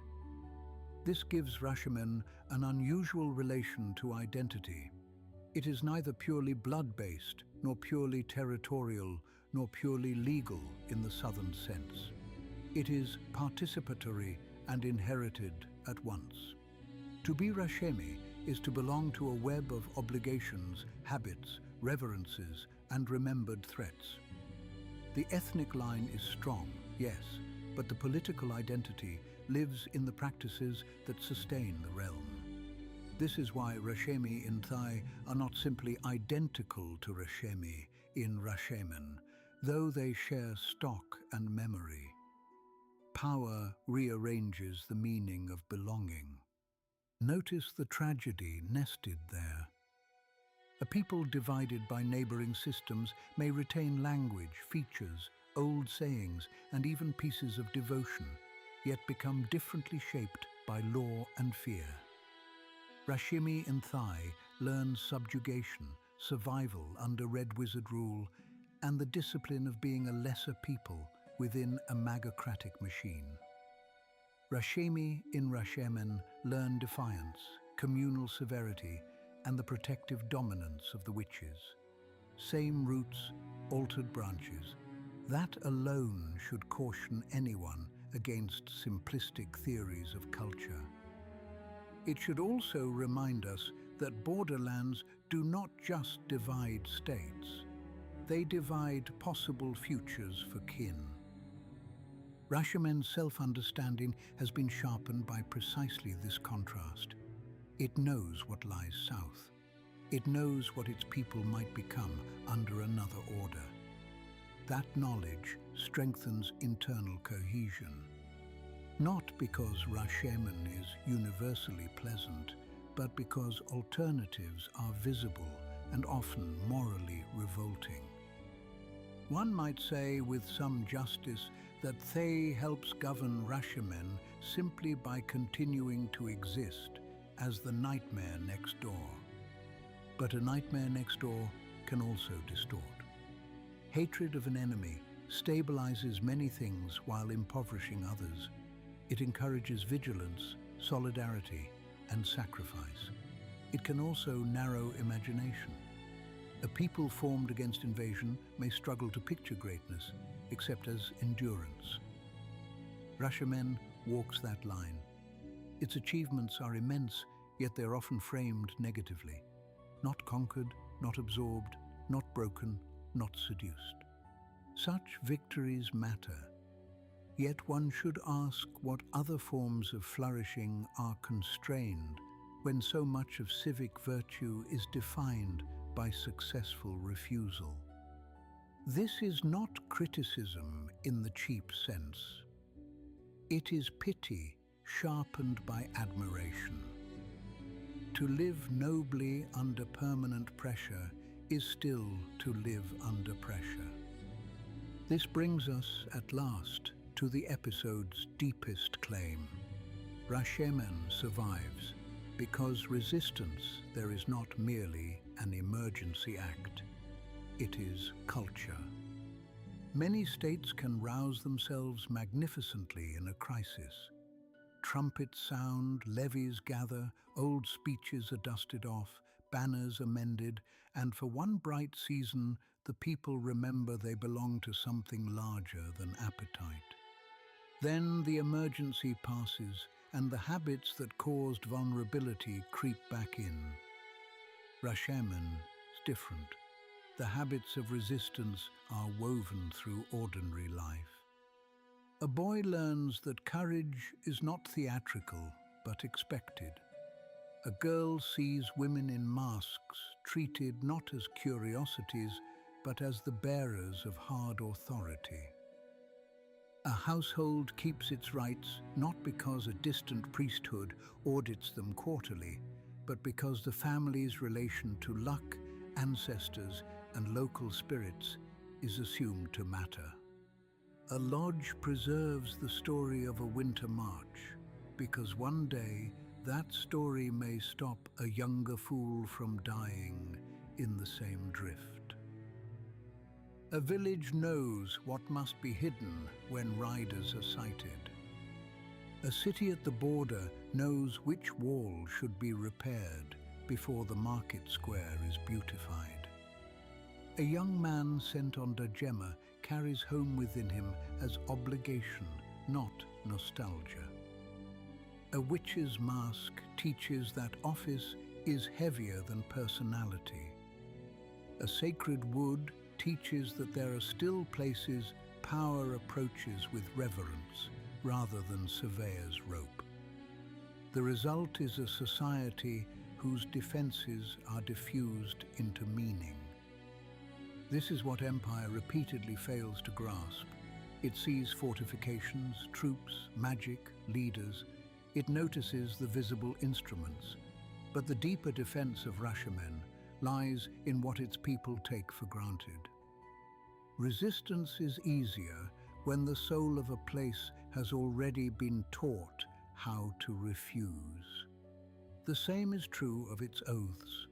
This gives Rashemen an unusual relation to identity. It is neither purely blood-based, nor purely territorial, nor purely legal in the southern sense. It is participatory and inherited at once. To be Rashemi is to belong to a web of obligations, habits, reverences, and remembered threats. The ethnic line is strong, yes, but the political identity lives in the practices that sustain the realm. This is why Rashemi in Thai are not simply identical to Rashemi in Rashemen, though they share stock and memory. Power rearranges the meaning of belonging. Notice the tragedy nested there. A people divided by neighboring systems may retain language, features, old sayings, and even pieces of devotion, yet become differently shaped by law and fear. Rashemi in Thai learns subjugation, survival under Red Wizard rule, and the discipline of being a lesser people within a magocratic machine. Rashemi in Rashemen learn defiance, communal severity, and the protective dominance of the witches. Same roots, altered branches. That alone should caution anyone against simplistic theories of culture. It should also remind us that borderlands do not just divide states. They divide possible futures for kin. Rashemen's self-understanding has been sharpened by precisely this contrast. It knows what lies south. It knows what its people might become under another order. That knowledge strengthens internal cohesion. Not because Rashemen is universally pleasant, but because alternatives are visible and often morally revolting. One might say with some justice that Thay helps govern Rashemen simply by continuing to exist as the nightmare next door. But a nightmare next door can also distort. Hatred of an enemy stabilizes many things while impoverishing others. It encourages vigilance, solidarity, and sacrifice. It can also narrow imagination. A people formed against invasion may struggle to picture greatness, except as endurance. Rashemen walks that line. Its achievements are immense, yet they are often framed negatively. Not conquered, not absorbed, not broken, not seduced. Such victories matter. Yet one should ask what other forms of flourishing are constrained when so much of civic virtue is defined by successful refusal. This is not criticism in the cheap sense. It is pity sharpened by admiration. To live nobly under permanent pressure is still to live under pressure. This brings us, at last, to the episode's deepest claim. Rashemen survives because resistance there is not merely an emergency act. It is culture. Many states can rouse themselves magnificently in a crisis. Trumpets sound, levies gather, old speeches are dusted off, banners amended, and for one bright season, the people remember they belong to something larger than appetite. Then the emergency passes, and the habits that caused vulnerability creep back in. Rashemen is different. The habits of resistance are woven through ordinary life. A boy learns that courage is not theatrical, but expected. A girl sees women in masks treated not as curiosities, but as the bearers of hard authority. A household keeps its rights not because a distant priesthood audits them quarterly, but because the family's relation to luck, ancestors, and local spirits is assumed to matter. A lodge preserves the story of a winter march, because one day that story may stop a younger fool from dying in the same drift. A village knows what must be hidden when riders are sighted. A city at the border knows which wall should be repaired before the market square is beautified. A young man sent on Dajema carries home within him as obligation, not nostalgia. A witch's mask teaches that office is heavier than personality. A sacred wood teaches that there are still places power approaches with reverence rather than surveyor's rope. The result is a society whose defenses are diffused into meaning. This is what empire repeatedly fails to grasp. It sees fortifications, troops, magic, leaders. It notices the visible instruments. But the deeper defense of Rashemen lies in what its people take for granted. Resistance is easier when the soul of a place has already been taught how to refuse. The same is true of its oaths.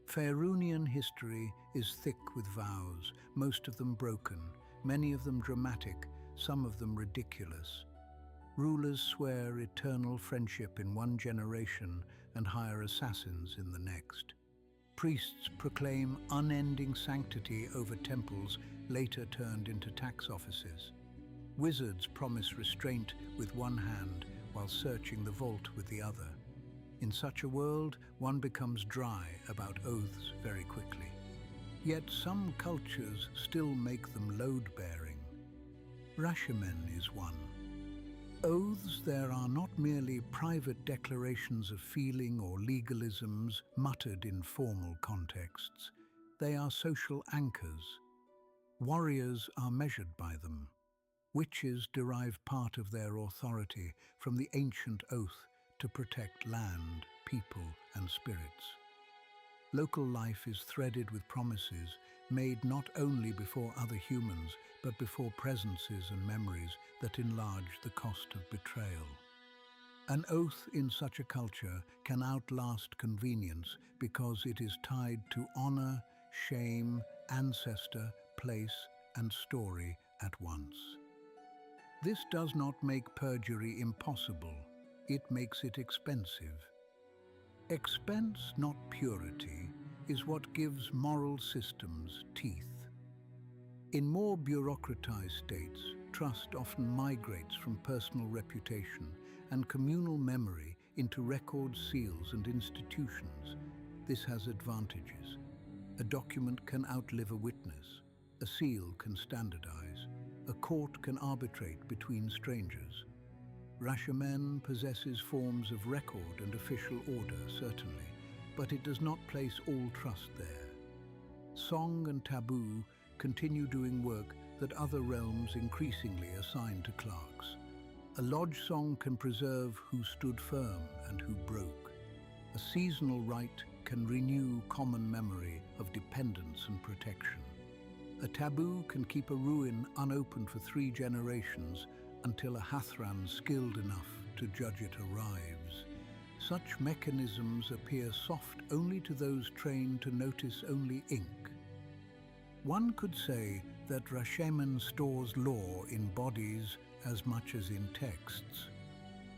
Faerûnian history is thick with vows, most of them broken, many of them dramatic, some of them ridiculous. Rulers swear eternal friendship in one generation and hire assassins in the next. Priests proclaim unending sanctity over temples later turned into tax offices. Wizards promise restraint with one hand while searching the vault with the other. In such a world, one becomes dry about oaths very quickly. Yet some cultures still make them load-bearing. Rashemen is one. Oaths there are not merely private declarations of feeling or legalisms muttered in formal contexts. They are social anchors. Warriors are measured by them. Witches derive part of their authority from the ancient oath to protect land, people, and spirits. Local life is threaded with promises made not only before other humans, but before presences and memories that enlarge the cost of betrayal. An oath in such a culture can outlast convenience because it is tied to honor, shame, ancestor, place, and story at once. This does not make perjury impossible. It makes it expensive. Expense, not purity, is what gives moral systems teeth. In more bureaucratized states, trust often migrates from personal reputation and communal memory into record seals and institutions. This has advantages. A document can outlive a witness. A seal can standardize. A court can arbitrate between strangers. Rashemen possesses forms of record and official order, certainly, but it does not place all trust there. Song and taboo continue doing work that other realms increasingly assign to clerks. A lodge song can preserve who stood firm and who broke. A seasonal rite can renew common memory of dependence and protection. A taboo can keep a ruin unopened for 3 generations until a Hathran skilled enough to judge it arrives. Such mechanisms appear soft only to those trained to notice only ink. One could say that Rashemen stores lore in bodies as much as in texts.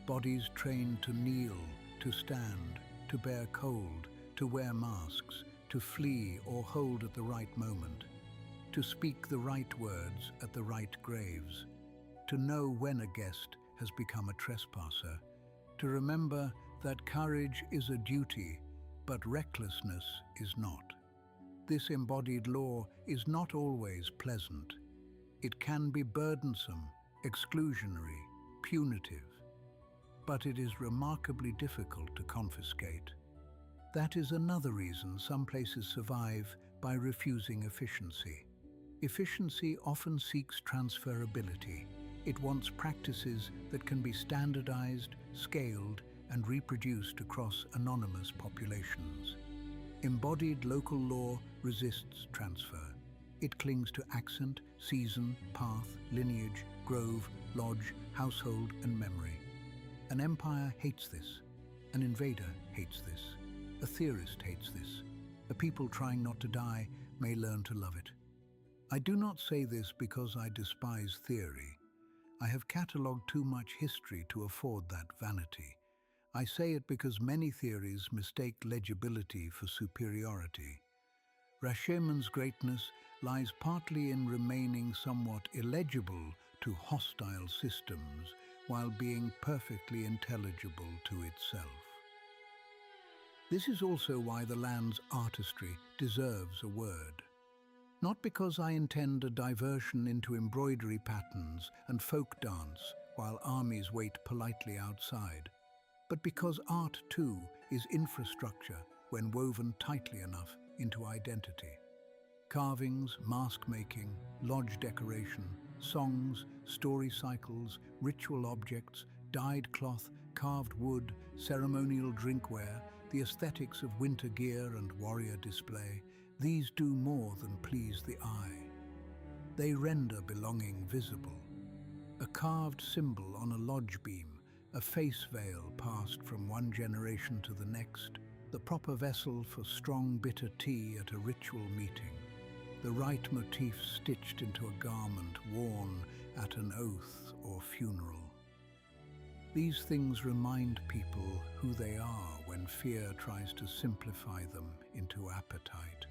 Bodies trained to kneel, to stand, to bear cold, to wear masks, to flee or hold at the right moment, to speak the right words at the right graves, to know when a guest has become a trespasser, to remember that courage is a duty, but recklessness is not. This embodied law is not always pleasant. It can be burdensome, exclusionary, punitive, but it is remarkably difficult to confiscate. That is another reason some places survive by refusing efficiency. Efficiency often seeks transferability. It wants practices that can be standardized, scaled, and reproduced across anonymous populations. Embodied local law resists transfer. It clings to accent, season, path, lineage, grove, lodge, household, and memory. An empire hates this. An invader hates this. A theorist hates this. A people trying not to die may learn to love it. I do not say this because I despise theory. I have catalogued too much history to afford that vanity. I say it because many theories mistake legibility for superiority. Rashemen's greatness lies partly in remaining somewhat illegible to hostile systems while being perfectly intelligible to itself. This is also why the land's artistry deserves a word. Not because I intend a diversion into embroidery patterns and folk dance while armies wait politely outside, but because art too is infrastructure when woven tightly enough into identity. Carvings, mask-making, lodge decoration, songs, story cycles, ritual objects, dyed cloth, carved wood, ceremonial drinkware, the aesthetics of winter gear and warrior display, these do more than please the eye. They render belonging visible. A carved symbol on a lodge beam, a face veil passed from one generation to the next, the proper vessel for strong bitter tea at a ritual meeting, the right motif stitched into a garment worn at an oath or funeral. These things remind people who they are when fear tries to simplify them into appetite.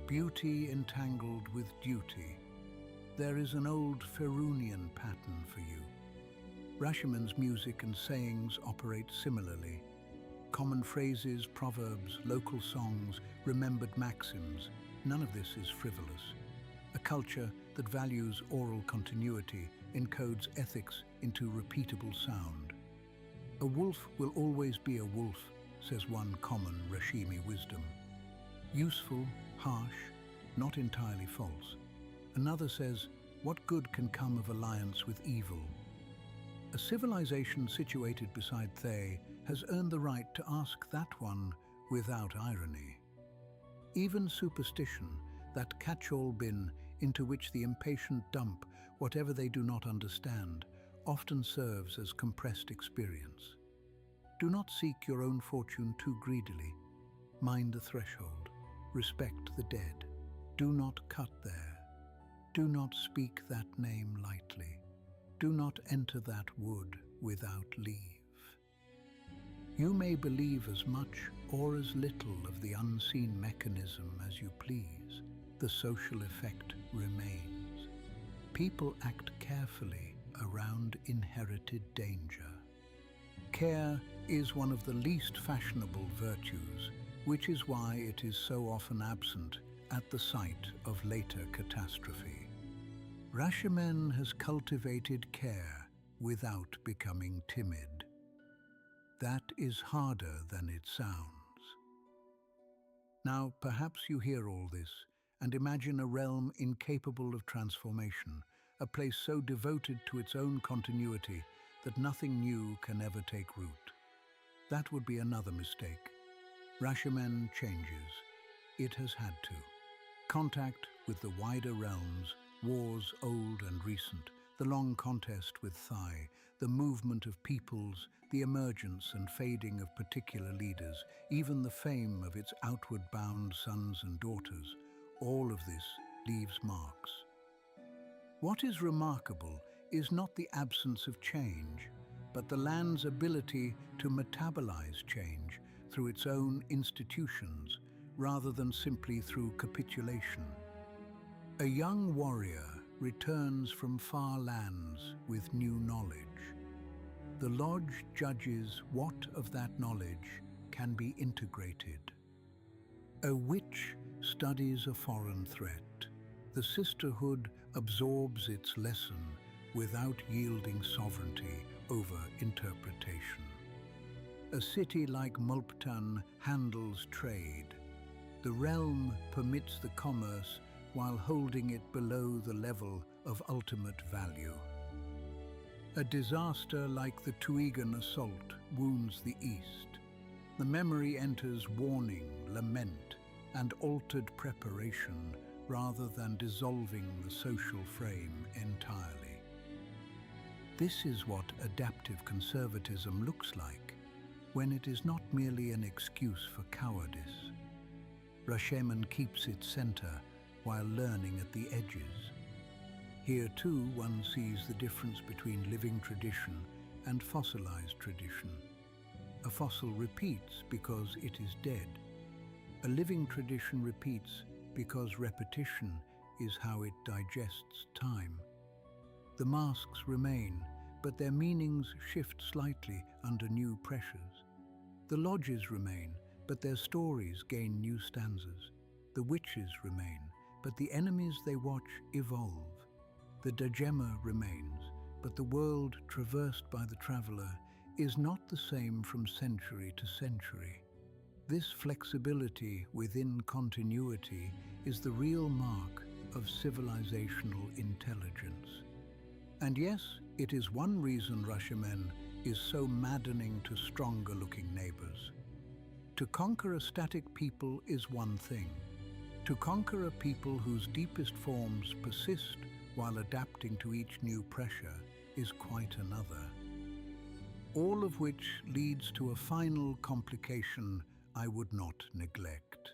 Beauty entangled with duty. There is an old Faerûnian pattern for you. Rashemen's music and sayings operate similarly. Common phrases, proverbs, local songs, remembered maxims, none of this is frivolous. A culture that values oral continuity encodes ethics into repeatable sound. A wolf will always be a wolf, says one common Rashemen wisdom. Useful, harsh, not entirely false. Another says, what good can come of alliance with evil? A civilization situated beside Thay has earned the right to ask that one without irony. Even superstition, that catch-all bin into which the impatient dump whatever they do not understand, often serves as compressed experience. Do not seek your own fortune too greedily. Mind the threshold. Respect the dead. Do not cut there. Do not speak that name lightly. Do not enter that wood without leave. You may believe as much or as little of the unseen mechanism as you please. The social effect remains. People act carefully around inherited danger. Care is one of the least fashionable virtues, which is why it is so often absent at the site of later catastrophe. Rashemen has cultivated care without becoming timid. That is harder than it sounds. Now, perhaps you hear all this and imagine a realm incapable of transformation, a place so devoted to its own continuity that nothing new can ever take root. That would be another mistake. Rashemen changes. It has had to. Contact with the wider realms, wars old and recent, the long contest with Thay, the movement of peoples, the emergence and fading of particular leaders, even the fame of its outward-bound sons and daughters, all of this leaves marks. What is remarkable is not the absence of change, but the land's ability to metabolize change through its own institutions, rather than simply through capitulation. A young warrior returns from far lands with new knowledge. The lodge judges what of that knowledge can be integrated. A witch studies a foreign threat. The sisterhood absorbs its lesson without yielding sovereignty over interpretation. A city like Mulptan handles trade. The realm permits the commerce while holding it below the level of ultimate value. A disaster like the Tuigan assault wounds the East. The memory enters warning, lament, and altered preparation rather than dissolving the social frame entirely. This is what adaptive conservatism looks like, when it is not merely an excuse for cowardice. Rashemen keeps its center while learning at the edges. Here too one sees the difference between living tradition and fossilized tradition. A fossil repeats because it is dead. A living tradition repeats because repetition is how it digests time. The masks remain, but their meanings shift slightly under new pressures. The lodges remain, but their stories gain new stanzas. The witches remain, but the enemies they watch evolve. The Dajema remains, but the world traversed by the traveler is not the same from century to century. This flexibility within continuity is the real mark of civilizational intelligence. And yes, it is one reason Rashemen is so maddening to stronger-looking neighbors. To conquer a static people is one thing. To conquer a people whose deepest forms persist while adapting to each new pressure is quite another. All of which leads to a final complication I would not neglect.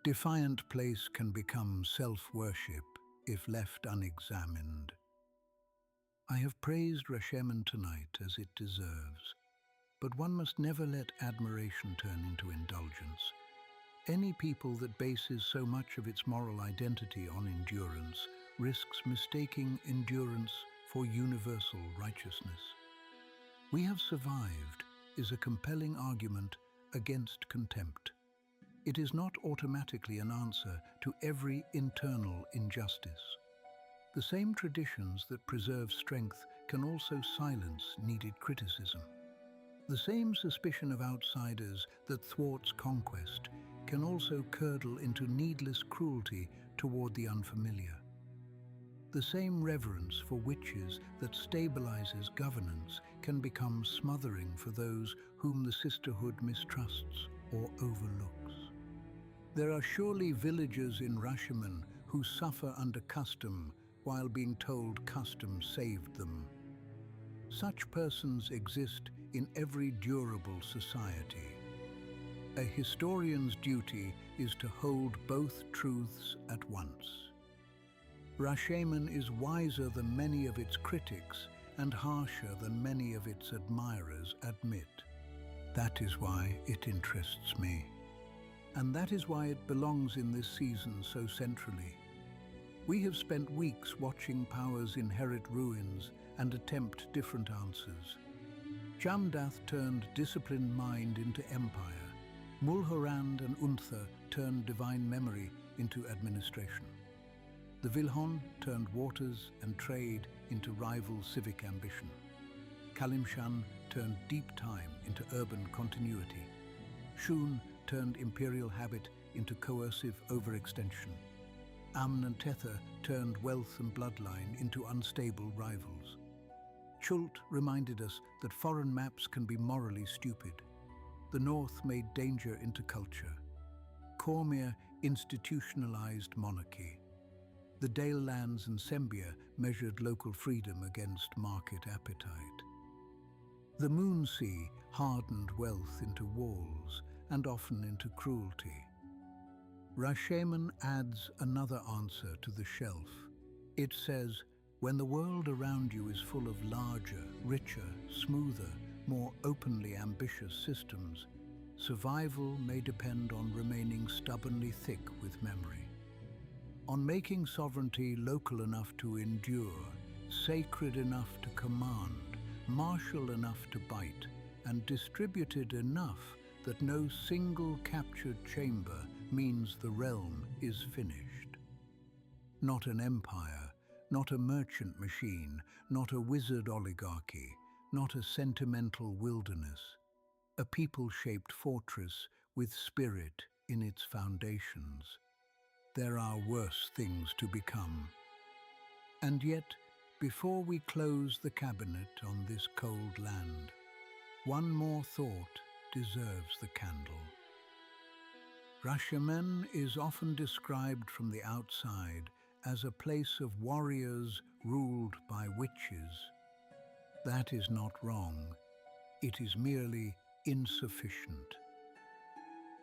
Defiant place can become self-worship if left unexamined. I have praised Rashemen tonight as it deserves, but one must never let admiration turn into indulgence. Any people that bases so much of its moral identity on endurance risks mistaking endurance for universal righteousness. We have survived is a compelling argument against contempt. It is not automatically an answer to every internal injustice. The same traditions that preserve strength can also silence needed criticism. The same suspicion of outsiders that thwarts conquest can also curdle into needless cruelty toward the unfamiliar. The same reverence for witches that stabilizes governance can become smothering for those whom the sisterhood mistrusts or overlooks. There are surely villagers in Rashemen who suffer under custom while being told custom saved them. Such persons exist in every durable society. A historian's duty is to hold both truths at once. Rashemen is wiser than many of its critics and harsher than many of its admirers admit. That is why it interests me. And that is why it belongs in this season so centrally. We have spent weeks watching powers inherit ruins and attempt different answers. Jamdath turned disciplined mind into empire. Mulhorand and Unther turned divine memory into administration. The Vilhon turned waters and trade into rival civic ambition. Kalimshan turned deep time into urban continuity. Shun turned imperial habit into coercive overextension. Amn and Tether turned wealth and bloodline into unstable rivals. Chult reminded us that foreign maps can be morally stupid. The North made danger into culture. Cormyr institutionalized monarchy. The Dale lands and Sembia measured local freedom against market appetite. The Moonsea hardened wealth into walls and often into cruelty. Rashemen adds another answer to the shelf. It says, when the world around you is full of larger, richer, smoother, more openly ambitious systems, survival may depend on remaining stubbornly thick with memory. On making sovereignty local enough to endure, sacred enough to command, martial enough to bite, and distributed enough that no single captured chamber means the realm is finished. Not an empire, not a merchant machine, not a wizard oligarchy, not a sentimental wilderness. A people-shaped fortress with spirit in its foundations. There are worse things to become. And yet, before we close the cabinet on this cold land, one more thought deserves the candle. Rashemen is often described from the outside as a place of warriors ruled by witches. That is not wrong. It is merely insufficient.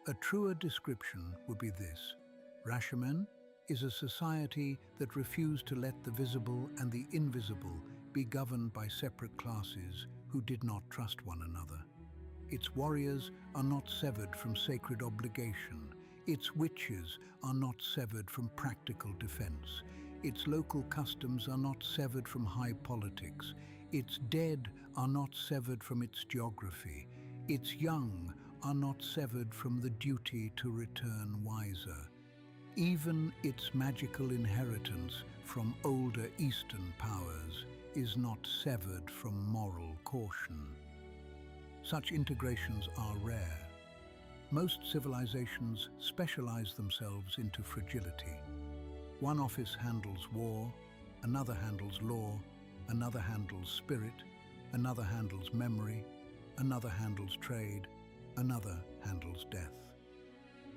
A truer description would be this: Rashemen is a society that refused to let the visible and the invisible be governed by separate classes who did not trust one another. Its warriors are not severed from sacred obligation. Its witches are not severed from practical defense. Its local customs are not severed from high politics. Its dead are not severed from its geography. Its young are not severed from the duty to return wiser. Even its magical inheritance from older Eastern powers is not severed from moral caution. Such integrations are rare. Most civilizations specialize themselves into fragility. One office handles war, another handles law, another handles spirit, another handles memory, another handles trade, another handles death.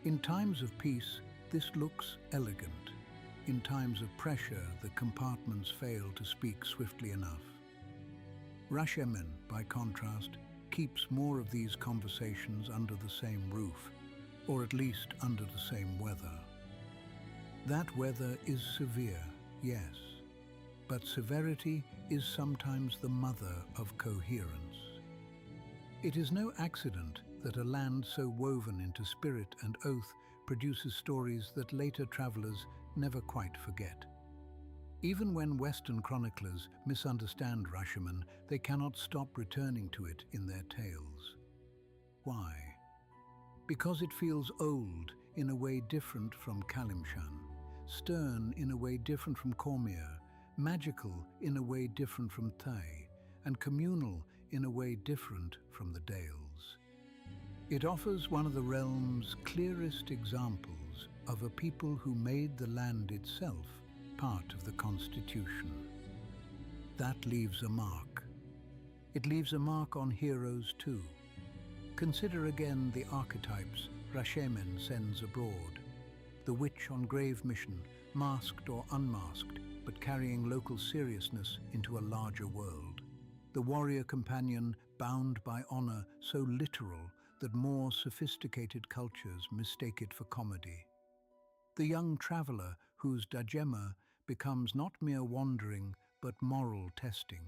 In times of peace, this looks elegant. In times of pressure, the compartments fail to speak swiftly enough. Rashemen, by contrast, keeps more of these conversations under the same roof, or at least under the same weather. That weather is severe, yes, but severity is sometimes the mother of coherence. It is no accident that a land so woven into spirit and oath produces stories that later travelers never quite forget. Even when Western chroniclers misunderstand Rashemen, they cannot stop returning to it in their tales. Why? Because it feels old in a way different from Kalimshan, stern in a way different from Cormier, magical in a way different from Tai, and communal in a way different from the Dales. It offers one of the realm's clearest examples of a people who made the land itself part of the Constitution. That leaves a mark. It leaves a mark on heroes too. Consider again the archetypes Rashemen sends abroad. The witch on grave mission, masked or unmasked, but carrying local seriousness into a larger world. The warrior companion bound by honor so literal that more sophisticated cultures mistake it for comedy. The young traveler whose dajema becomes not mere wandering but moral testing.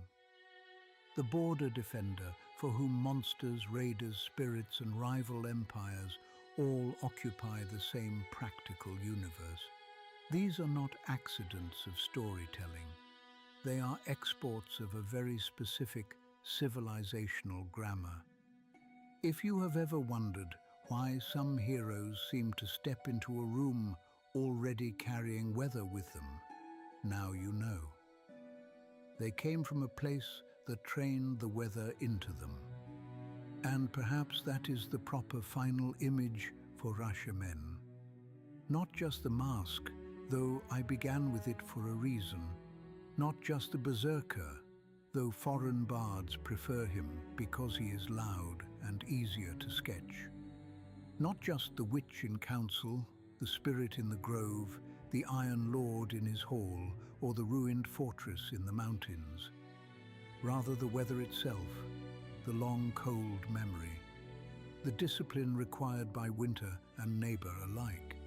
The border defender for whom monsters, raiders, spirits and rival empires all occupy the same practical universe. These are not accidents of storytelling. They are exports of a very specific civilizational grammar. If you have ever wondered why some heroes seem to step into a room already carrying weather with them, now you know. They came from a place that trained the weather into them. And perhaps that is the proper final image for Rashemen. Not just the mask, though I began with it for a reason. Not just the berserker, though foreign bards prefer him because he is loud and easier to sketch. Not just the witch in council, the spirit in the grove, the Iron Lord in his hall, or the ruined fortress in the mountains. Rather the weather itself, the long cold memory, the discipline required by winter and neighbor alike,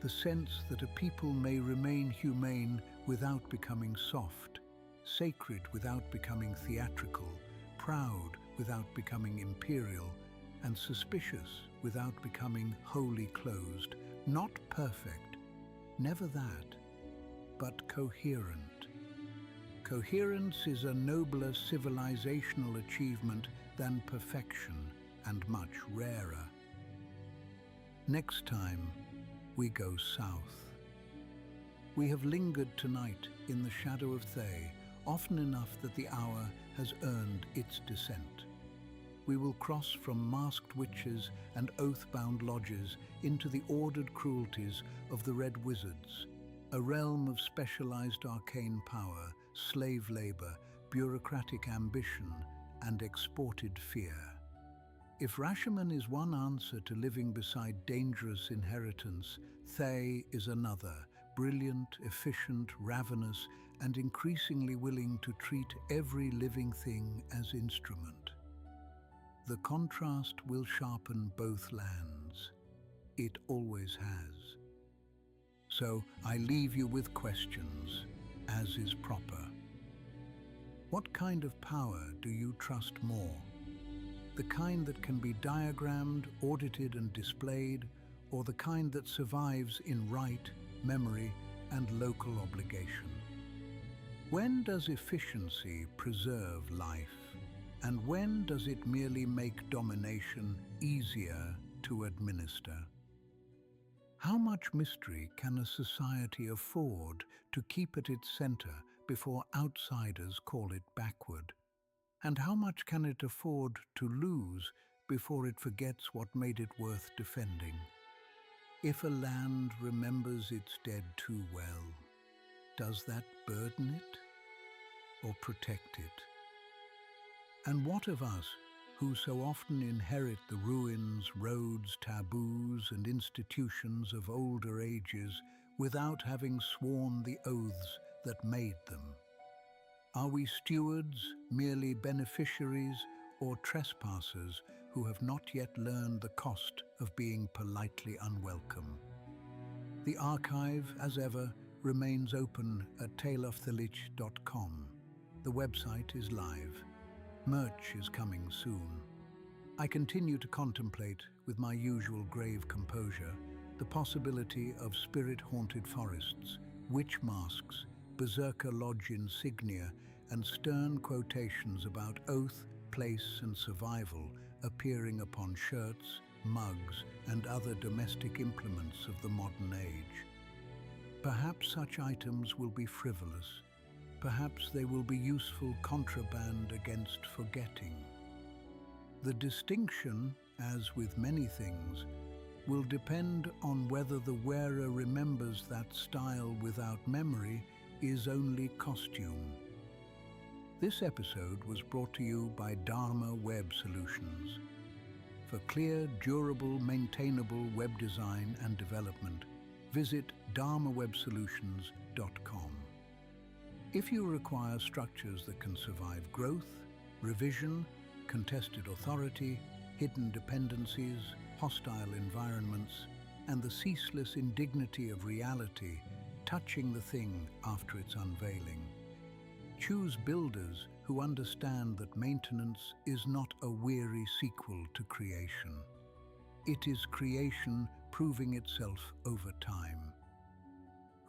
the sense that a people may remain humane without becoming soft, sacred without becoming theatrical, proud without becoming imperial, and suspicious without becoming wholly closed, not perfect, never that, but coherent. Coherence is a nobler civilizational achievement than perfection, and much rarer. Next time, we go south. We have lingered tonight in the shadow of Thay, often enough that the hour has earned its descent. We will cross from masked witches and oath-bound lodges into the ordered cruelties of the Red Wizards, a realm of specialized arcane power, slave labor, bureaucratic ambition, and exported fear. If Rashemen is one answer to living beside dangerous inheritance, Thay is another, brilliant, efficient, ravenous, and increasingly willing to treat every living thing as instrument. The contrast will sharpen both lands. It always has. So I leave you with questions, as is proper. What kind of power do you trust more? The kind that can be diagrammed, audited and displayed, or the kind that survives in rite, memory, and local obligation? When does efficiency preserve life, and when does it merely make domination easier to administer? How much mystery can a society afford to keep at its center before outsiders call it backward? And how much can it afford to lose before it forgets what made it worth defending? If a land remembers its dead too well, does that burden it or protect it? And what of us, who so often inherit the ruins, roads, taboos, and institutions of older ages without having sworn the oaths that made them? Are we stewards, merely beneficiaries, or trespassers who have not yet learned the cost of being politely unwelcome? The archive, as ever, remains open at taleofthelich.com. The website is live. Merch is coming soon. I continue to contemplate, with my usual grave composure, the possibility of spirit-haunted forests, witch masks, berserker lodge insignia, and stern quotations about oath, place, and survival appearing upon shirts, mugs, and other domestic implements of the modern age. Perhaps such items will be frivolous. Perhaps they will be useful contraband against forgetting. The distinction, as with many things, will depend on whether the wearer remembers that style without memory is only costume. This episode was brought to you by Dharma Web Solutions. For clear, durable, maintainable web design and development, visit dharmawebsolutions.com. If you require structures that can survive growth, revision, contested authority, hidden dependencies, hostile environments, and the ceaseless indignity of reality touching the thing after its unveiling, choose builders who understand that maintenance is not a weary sequel to creation. It is creation proving itself over time.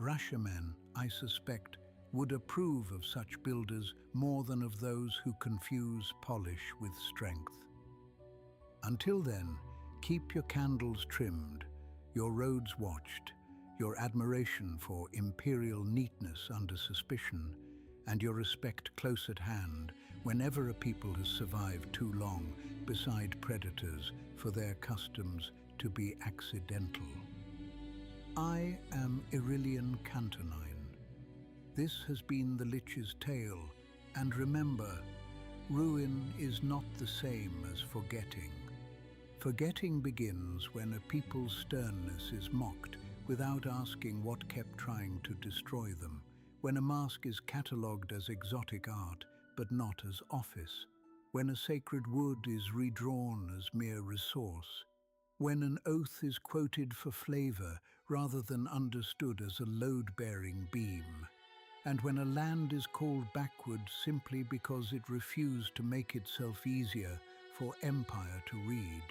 Rashemen, I suspect, would approve of such builders more than of those who confuse polish with strength. Until then, keep your candles trimmed, your roads watched, your admiration for imperial neatness under suspicion, and your respect close at hand whenever a people has survived too long beside predators for their customs to be accidental. I am Irillian Cantonine. This has been the Lich's tale, and remember, ruin is not the same as forgetting. Forgetting begins when a people's sternness is mocked without asking what kept trying to destroy them, when a mask is catalogued as exotic art but not as office, when a sacred wood is redrawn as mere resource, when an oath is quoted for flavor rather than understood as a load-bearing beam, and when a land is called backward simply because it refused to make itself easier for empire to read.